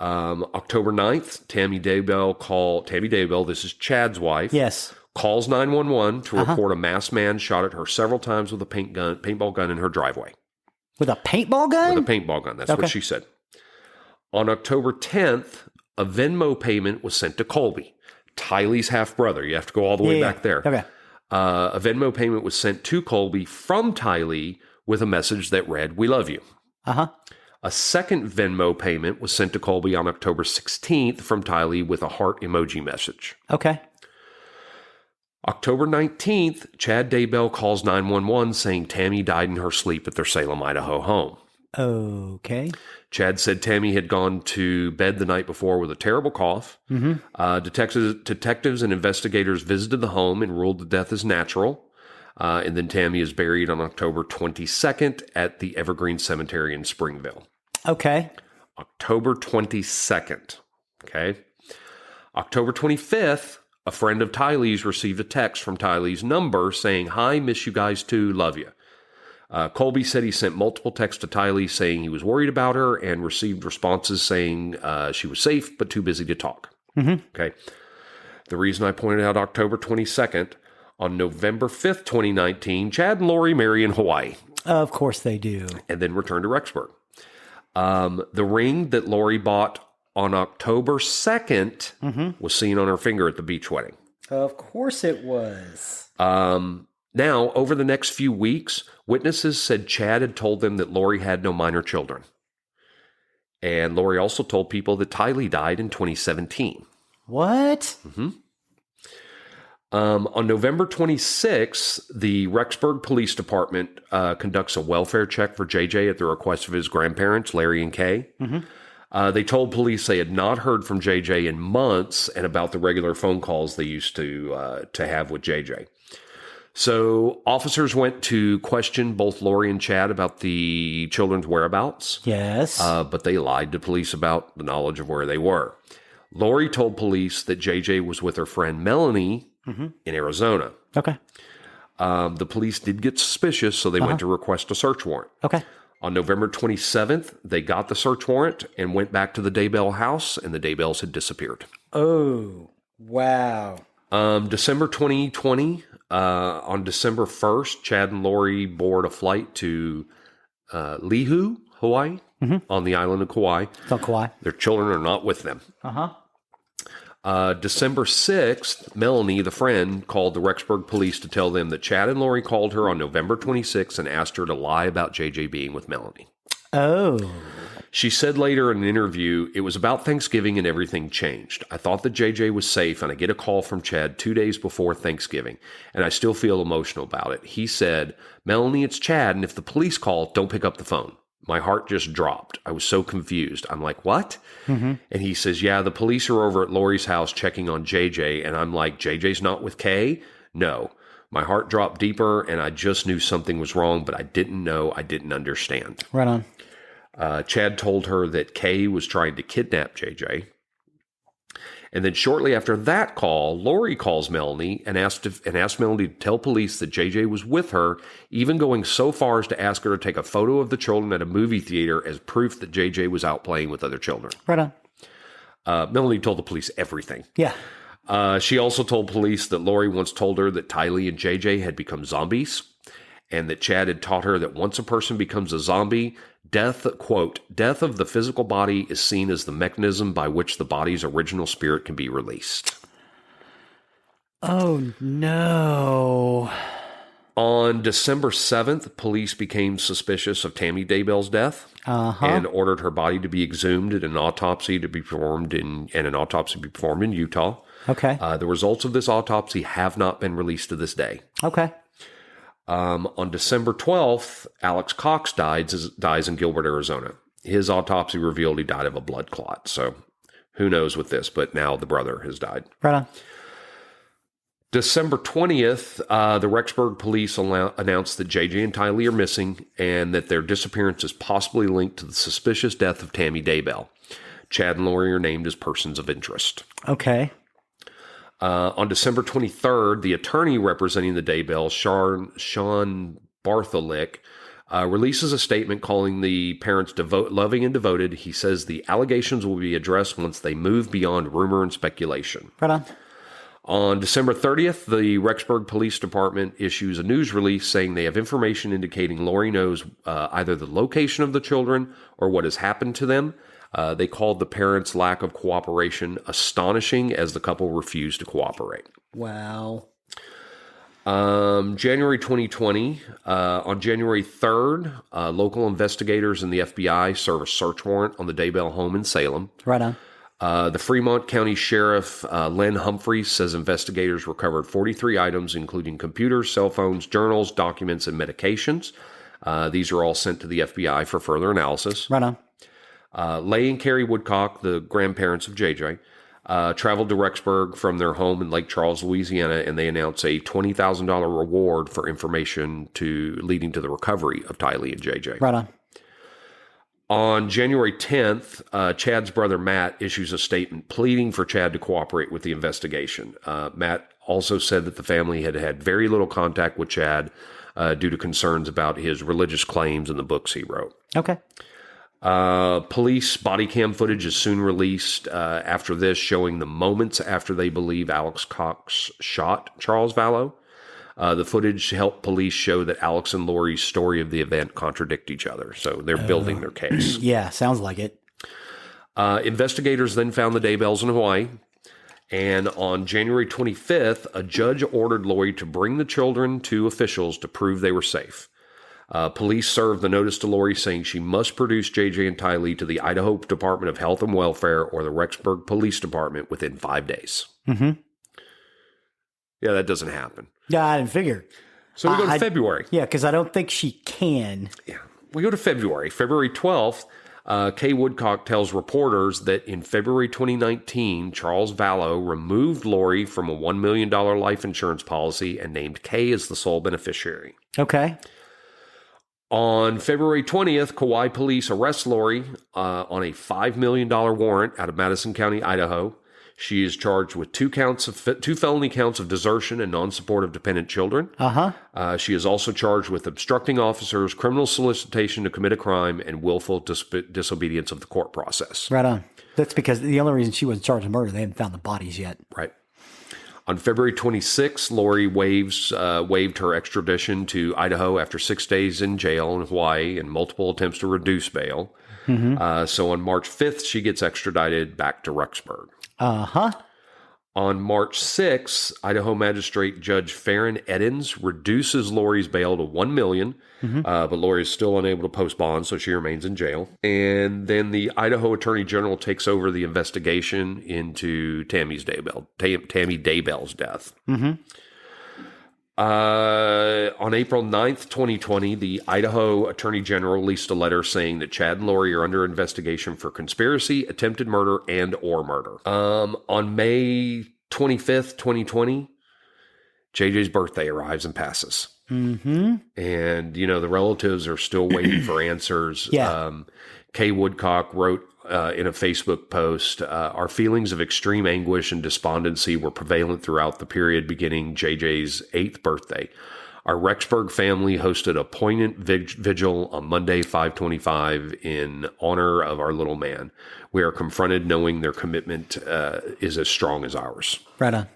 October 9th, Tammy Daybell, this is Chad's wife. Yes. Calls 911 to report a masked man shot at her several times with a paintball gun in her driveway. With a paintball gun? With a paintball gun. That's what she said. On October 10th, a Venmo payment was sent to Colby, Tylee's half-brother. You have to go all the way back there. Okay. A Venmo payment was sent to Colby from Tylee with a message that read, "We love you." A second Venmo payment was sent to Colby on October 16th from Tylee with a heart emoji message. Okay. October 19th, Chad Daybell calls 911 saying Tammy died in her sleep at their Salem, Idaho home. Okay. Chad said Tammy had gone to bed the night before with a terrible cough. Detectives and investigators visited the home and ruled the death as natural. And then Tammy is buried on October 22nd at the Evergreen Cemetery in Springville. Okay. October 22nd. Okay. October 25th, a friend of Tylee's received a text from Tylee's number saying, "Hi, miss you guys too, love you." Colby said he sent multiple texts to Tylee saying he was worried about her and received responses saying she was safe but too busy to talk. Okay. The reason I pointed out October 22nd, on November 5th, 2019, Chad and Lori marry in Hawaii. Of course they do. And then return to Rexburg. The ring that Lori bought on October 2nd was seen on her finger at the beach wedding. Of course it was. Now, over the next few weeks, witnesses said Chad had told them that Lori had no minor children. And Lori also told people that Tylee died in 2017. What? On November 26th, the Rexburg Police Department conducts a welfare check for JJ at the request of his grandparents, Larry and Kay. They told police they had not heard from JJ in months and about the regular phone calls they used to have with JJ. So officers went to question both Lori and Chad about the children's whereabouts. Yes. But they lied to police about the knowledge of where they were. Lori told police that JJ was with her friend Melanie in Arizona. Okay. The police did get suspicious, so they went to request a search warrant. Okay. On November 27th, they got the search warrant and went back to the Daybell house, and the Daybells had disappeared. Oh, wow. December 2020, on December 1st, Chad and Lori board a flight to Lihu, Hawaii, on the island of Kauai. It's on Kauai. Their children are not with them. December 6th, Melanie, the friend, called the Rexburg police to tell them that Chad and Lori called her on November 26th and asked her to lie about JJ being with Melanie. Oh. She said later in an interview, "It was about Thanksgiving and everything changed. I thought that JJ was safe, and I get a call from Chad 2 days before Thanksgiving, and I still feel emotional about it. He said, 'Melanie, it's Chad, and if the police call, don't pick up the phone.' My heart just dropped. I was so confused. I'm like, what?" And he says, "Yeah, the police are over at Lori's house checking on JJ." And I'm like, "JJ's not with Kay?" "No." My heart dropped deeper, and I just knew something was wrong, but I didn't know. I didn't understand. Right on. Chad told her that Kay was trying to kidnap JJ. And then shortly after that call, Lori calls Melanie and asked Melanie to tell police that JJ was with her, even going so far as to ask her to take a photo of the children at a movie theater as proof that JJ was out playing with other children. Right on. Melanie told the police everything. Yeah. She also told police that Lori once told her that Tylee and JJ had become zombies, and that Chad had taught her that once a person becomes a zombie, death, quote, "death of the physical body is seen as the mechanism by which the body's original spirit can be released." Oh, no. On December 7th, police became suspicious of Tammy Daybell's death and ordered her body to be exhumed and an autopsy to be performed in Utah. Okay. The results of this autopsy have not been released to this day. Okay. On December 12th, Alex Cox dies in Gilbert, Arizona. His autopsy revealed he died of a blood clot. So who knows with this, but now the brother has died. Right on. December 20th, the Rexburg police announced that JJ and Tylee are missing and that their disappearance is possibly linked to the suspicious death of Tammy Daybell. Chad and Lori are named as persons of interest. Okay. On December 23rd, the attorney representing the Daybells, Sean Bartholick, releases a statement calling the parents loving and devoted. He says the allegations will be addressed once they move beyond rumor and speculation. Right on. On December 30th, the Rexburg Police Department issues a news release saying they have information indicating Lori knows either the location of the children or what has happened to them. They called the parents' lack of cooperation astonishing as the couple refused to cooperate. Wow. January 2020, on January 3rd, local investigators and the FBI serve a search warrant on the Daybell home in Salem. Right on. The Fremont County Sheriff, Len Humphreys, says investigators recovered 43 items, including computers, cell phones, journals, documents, and medications. These are all sent to the FBI for further analysis. Right on. Leigh and Carrie Woodcock, the grandparents of JJ, traveled to Rexburg from their home in Lake Charles, Louisiana, and they announced a $20,000 reward for information leading to the recovery of Tylee and JJ. Right on. On January 10th, Chad's brother Matt issues a statement pleading for Chad to cooperate with the investigation. Matt also said that the family had had very little contact with Chad due to concerns about his religious claims and the books he wrote. Okay. Police body cam footage is soon released after this, showing the moments after they believe Alex Cox shot Charles Vallow. The footage helped police show that Alex and Lori's story of the event contradict each other, so they're building their case. Yeah, sounds like it. Investigators then found the Daybells in Hawaii, and on January 25th, a judge ordered Lori to bring the children to officials to prove they were safe. Police served the notice to Lori saying she must produce JJ and Tylee to the Idaho Department of Health and Welfare or the Rexburg Police Department within 5 days. Mm-hmm. Yeah, that doesn't happen. Yeah, I didn't figure. So we go to February. Yeah, because I don't think she can. Yeah, we go to February. February 12th, Kay Woodcock tells reporters that in February 2019, Charles Vallow removed Lori from a $1 million life insurance policy and named Kay as the sole beneficiary. Okay. On February 20th, Kauai police arrest Lori on a $5 million warrant out of Madison County, Idaho. She is charged with two felony counts of desertion and non-support of dependent children. She is also charged with obstructing officers, criminal solicitation to commit a crime, and willful disobedience of the court process. Right on. That's because the only reason she wasn't charged with murder, they hadn't found the bodies yet. Right. On February 26th, Lori waived her extradition to Idaho after 6 days in jail in Hawaii and multiple attempts to reduce bail. Mm-hmm. So on March 5th, she gets extradited back to Rexburg. On March 6th, Idaho Magistrate Judge Farron Eddins reduces Lori's bail to $1 million, but Lori is still unable to post bond, so she remains in jail. And then the Idaho Attorney General takes over the investigation into Tammy Daybell's death. On April 9th, 2020, the Idaho Attorney General released a letter saying that Chad and Lori are under investigation for conspiracy, attempted murder, and or murder. On May 25th, 2020, JJ's birthday arrives and passes. And, the relatives are still waiting for answers. Kay Woodcock wrote in a Facebook post, our feelings of extreme anguish and despondency were prevalent throughout the period beginning JJ's 8th birthday. Our Rexburg family hosted a poignant vigil on Monday, 5/25, in honor of our little man. We are confronted knowing their commitment is as strong as ours. Right on.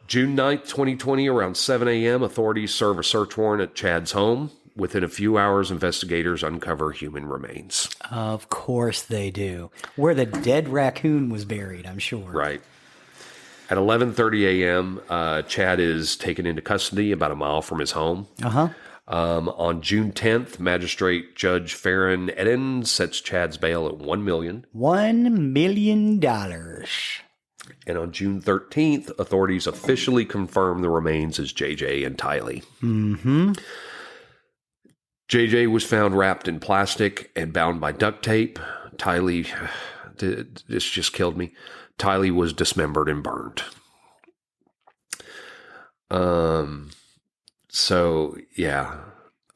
June 9th, 2020, around 7 a.m., authorities serve a search warrant at Chad's home. Within a few hours, investigators uncover human remains. Of course they do. Where the dead raccoon was buried, I'm sure. Right. At 11:30 a.m., Chad is taken into custody about a mile from his home. On June 10th, Magistrate Judge Farron Eddins sets Chad's bail at $1 million. $1 million. And on June 13th, authorities officially confirm the remains as JJ and Tylee. JJ was found wrapped in plastic and bound by duct tape. Tylee, this just killed me. Tylee was dismembered and burned. So yeah,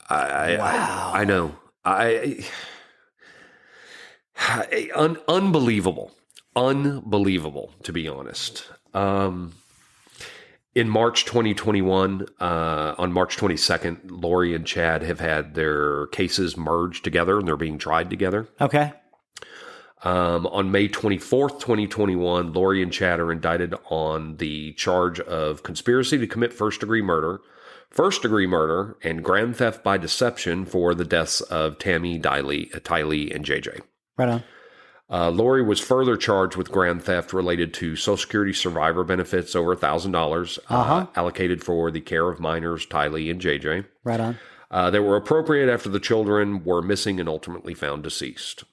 I know. Unbelievable, to be honest. In March 2021, on March 22nd, Lori and Chad have had their cases merged together and they're being tried together. Okay. On May 24th, 2021, Lori and Chad are indicted on the charge of conspiracy to commit first-degree murder, and grand theft by deception for the deaths of Tammy, Tylee, and JJ. Right on. Lori was further charged with grand theft related to Social Security survivor benefits over $1,000 allocated for the care of minors, Tylee and JJ. Right on. That were appropriate after the children were missing and ultimately found deceased.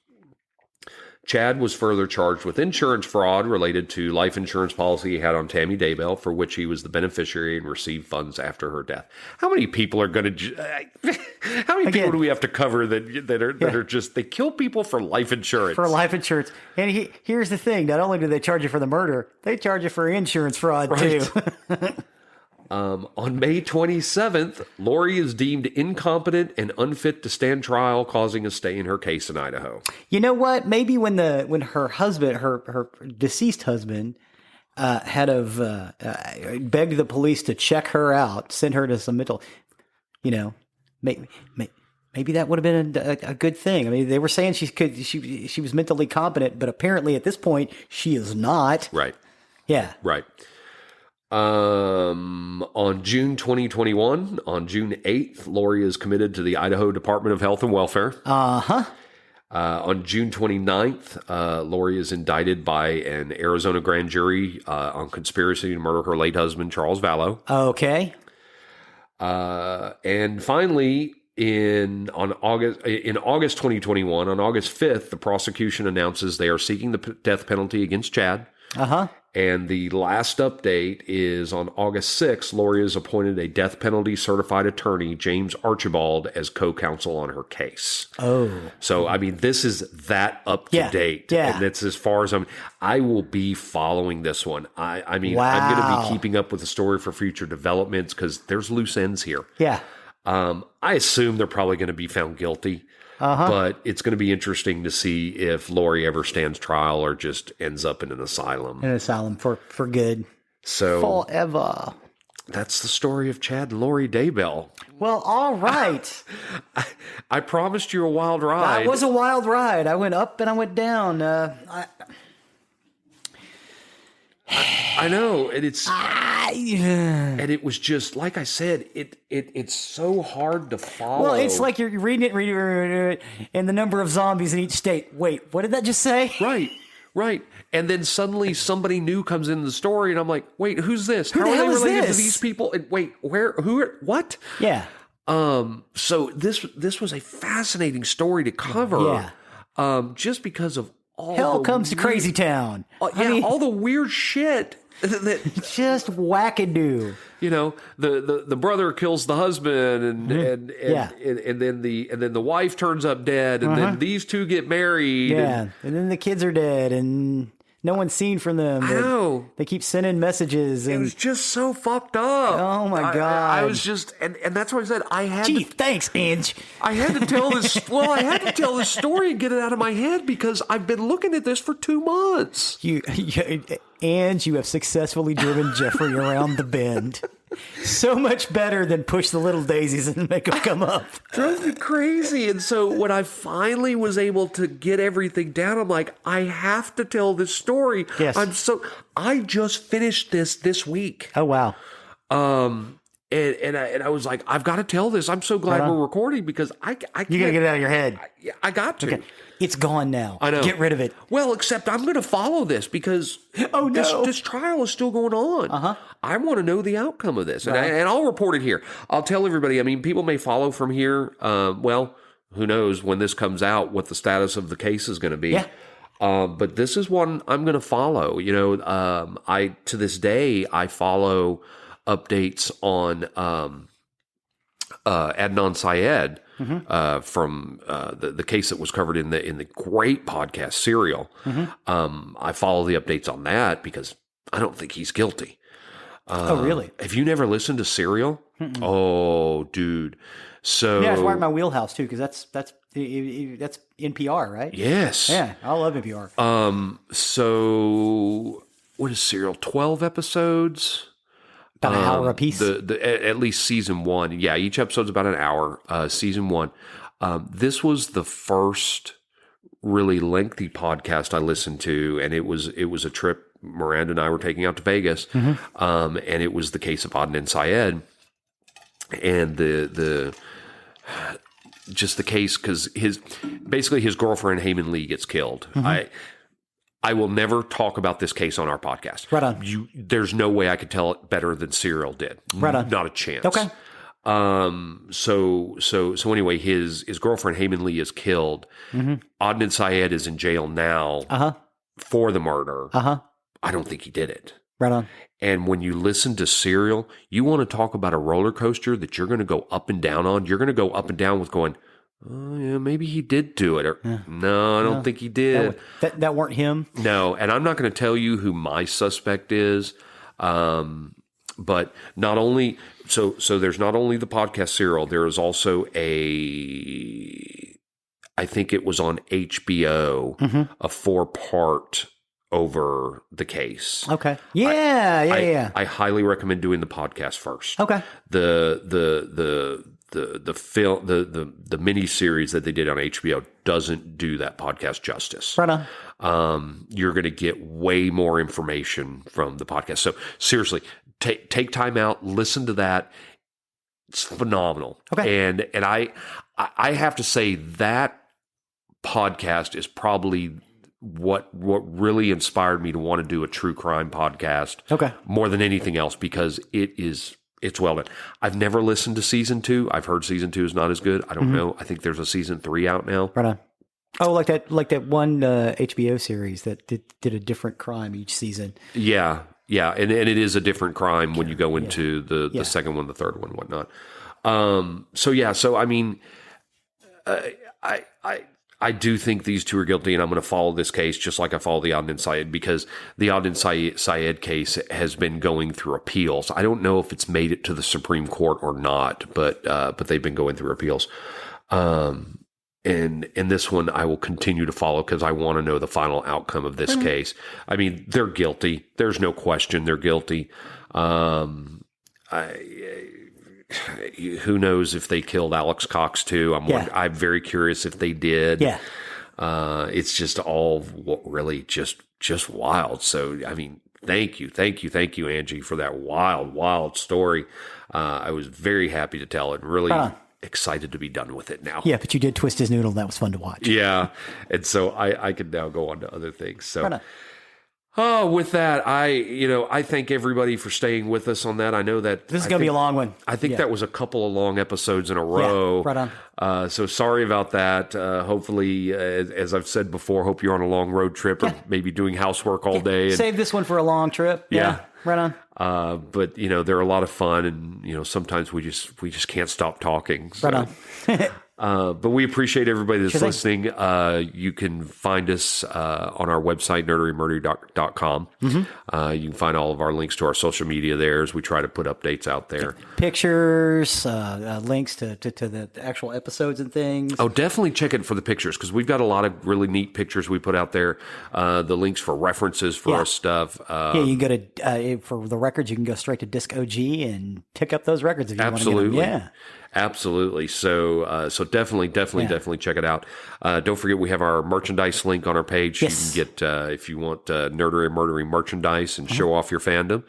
Chad was further charged with insurance fraud related to life insurance policy he had on Tammy Daybell, for which he was the beneficiary and received funds after her death. How many people are going to? How many people do we have to cover that are just they kill people for life insurance? For life insurance, and here's the thing: not only do they charge you for the murder, they charge you for insurance fraud too. On May 27th, Lori is deemed incompetent and unfit to stand trial, causing a stay in her case in Idaho. You know what? Maybe when her husband, her deceased husband, begged the police to check her out, send her to some mental, maybe that would have been a good thing. I mean, they were saying she was mentally competent, but apparently at this point she is not. Right. Yeah. Right. On June 2021, on June 8th, Lori is committed to the Idaho Department of Health and Welfare. On June 29th, Lori is indicted by an Arizona grand jury on conspiracy to murder her late husband, Charles Vallow. Okay. And finally, in August 2021, on August 5th, the prosecution announces they are seeking the death penalty against Chad. And the last update is on August 6th, Lori has appointed a death penalty certified attorney, James Archibald, as co-counsel on her case. So, I mean, this is that up to date. Yeah. And that's as far as I will be following this one. I mean, wow. I'm going to be keeping up with the story for future developments because there's loose ends here. Yeah. I assume they're probably going to be found guilty. But it's going to be interesting to see if Lori ever stands trial or just ends up in an asylum. An asylum for good. So forever. That's the story of Chad and Lori Daybell. Well, all right. I promised you a wild ride. That was a wild ride. I went up and I went down. I know, and and it was just like I said. It's so hard to follow. Well, it's like you're reading it, and the number of zombies in each state. Wait, what did that just say? Right. Right. And then suddenly somebody new comes into the story and I'm like, wait, who's this? Who How the are they hell is related this? to these people? And wait, what? Yeah. So this was a fascinating story to cover. Yeah. Just because of all Hell the comes to Crazy Town. I mean, all the weird shit that just wackadoo. the brother kills the husband and then the wife turns up dead and then these two get married. Yeah. And then the kids are dead and no one's seen from them. I know. They keep sending messages. It was just so fucked up. Oh my God. I was just, and that's why I said I had thanks, Ange. I had to tell this. Well, I had to tell this story and get it out of my head because I've been looking at this for 2 months. Ange, you have successfully driven Geoffrey around the bend. So much better than push the little daisies and make them come up. Drove me crazy. And so when I finally was able to get everything down, I'm like, I have to tell this story. Yes. I just finished this week. Oh, wow. And I was like, I've got to tell this. I'm so glad we're recording because I can't. You got to get it out of your head. I got to. Okay. It's gone now. I know. Get rid of it. Well, except I'm going to follow this because this trial is still going on. I want to know the outcome of this. And, and I'll report it here. I'll tell everybody. I mean, people may follow from here. Well, who knows when this comes out, what the status of the case is going to be. Yeah. But this is one I'm going to follow. To this day, I follow updates on Adnan Syed from the case that was covered in the great podcast Serial. I follow the updates on that because I don't think he's guilty. Oh, really? Have you never listened to Serial? Oh, dude. So yeah, it's right in my wheelhouse too because that's NPR, right? Yes. Yeah, I love NPR. So what is Serial? 12 episodes. About an hour a piece. At least season 1. Yeah, each episode's about an hour. Season 1. This was the first really lengthy podcast I listened to, and it was a trip Miranda and I were taking out to Vegas, and it was the case of Adnan Syed, and the case because his girlfriend Heyman Lee gets killed. I will never talk about this case on our podcast. Right on. There's no way I could tell it better than Serial did. Right on. Not a chance. Okay. So anyway, his girlfriend Heyman Lee is killed. Adnan Syed is in jail now for the murder. I don't think he did it. Right on. And when you listen to Serial, you want to talk about a roller coaster that you're going to go up and down on. You're going to go up and down with going, oh, yeah, maybe he did do it. Or, no, I don't think he did. That weren't him? No, and I'm not going to tell you who my suspect is. But not only, so there's not only the podcast Serial, there is also I think it was on HBO, a 4-part over the case. Okay. Yeah. I highly recommend doing the podcast first. Okay. The film, the mini series that they did on HBO doesn't do that podcast justice. Right on. You're going to get way more information from the podcast. So seriously, take time out, listen to that. It's phenomenal. Okay. And I have to say that podcast is probably what really inspired me to want to do a true crime podcast. Okay. More than anything else, because it's well done. I've never listened to season 2. I've heard season 2 is not as good. I don't know. I think there's a season 3 out now. Right on. Oh, like that one HBO series that did a different crime each season. Yeah. And it is a different crime when you go into the second one, the third one, whatnot. So I mean, I do think these two are guilty, and I'm going to follow this case just like I follow the Adnan Syed, because the Adnan Syed case has been going through appeals. I don't know if it's made it to the Supreme Court or not, but they've been going through appeals. And this one I will continue to follow because I want to know the final outcome of this case. I mean, they're guilty. There's no question they're guilty. Who knows if they killed Alex Cox too? I'm very curious if they did. Yeah. It's just all really just wild. So, I mean, thank you, Angie, for that wild story. I was very happy to tell it. Really, excited to be done with it now. Yeah, but you did twist his noodle. That was fun to watch. Yeah. And so I can now go on to other things. So. Right on. Oh, with that, I thank everybody for staying with us on that. I know that This is going to be a long one. I think that was a couple of long episodes in a row. Yeah, right on. So sorry about that. Hopefully, as I've said before, hope you're on a long road trip or maybe doing housework all day. And, save this one for a long trip. Yeah. Right on. but they're a lot of fun, and sometimes we just can't stop talking. So. Right on. But we appreciate everybody that's listening. You can find us on our website, nerderymurdery.com. Mm-hmm. You can find all of our links to our social media there as we try to put updates out there. Pictures, links to the actual episodes and things. Oh, definitely check it for the pictures because we've got a lot of really neat pictures we put out there. The links for references for our stuff. You can go to, for the records, you can go straight to Disc OG and pick up those records if you want to get them. Yeah. Absolutely. So definitely check it out. Don't forget we have our merchandise link on our page. Yes. You can get, if you want Nerdery and Murdery merchandise and show off your fandom.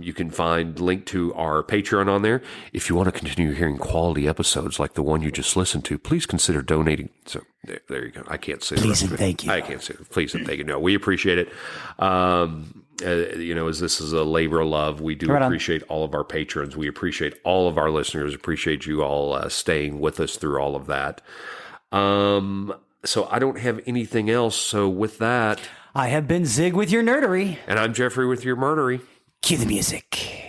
You can find link to our Patreon on there. If you want to continue hearing quality episodes like the one you just listened to, please consider donating. So there you go. I can't say please and thank you. I can't say please and thank you. No, we appreciate it. As this is a labor of love, we do appreciate all of our patrons. We appreciate all of our listeners. Appreciate you all staying with us through all of that. So I don't have anything else. So with that, I have been Zig with your nerdery. And I'm Geoffrey with your murdery. Cue the music.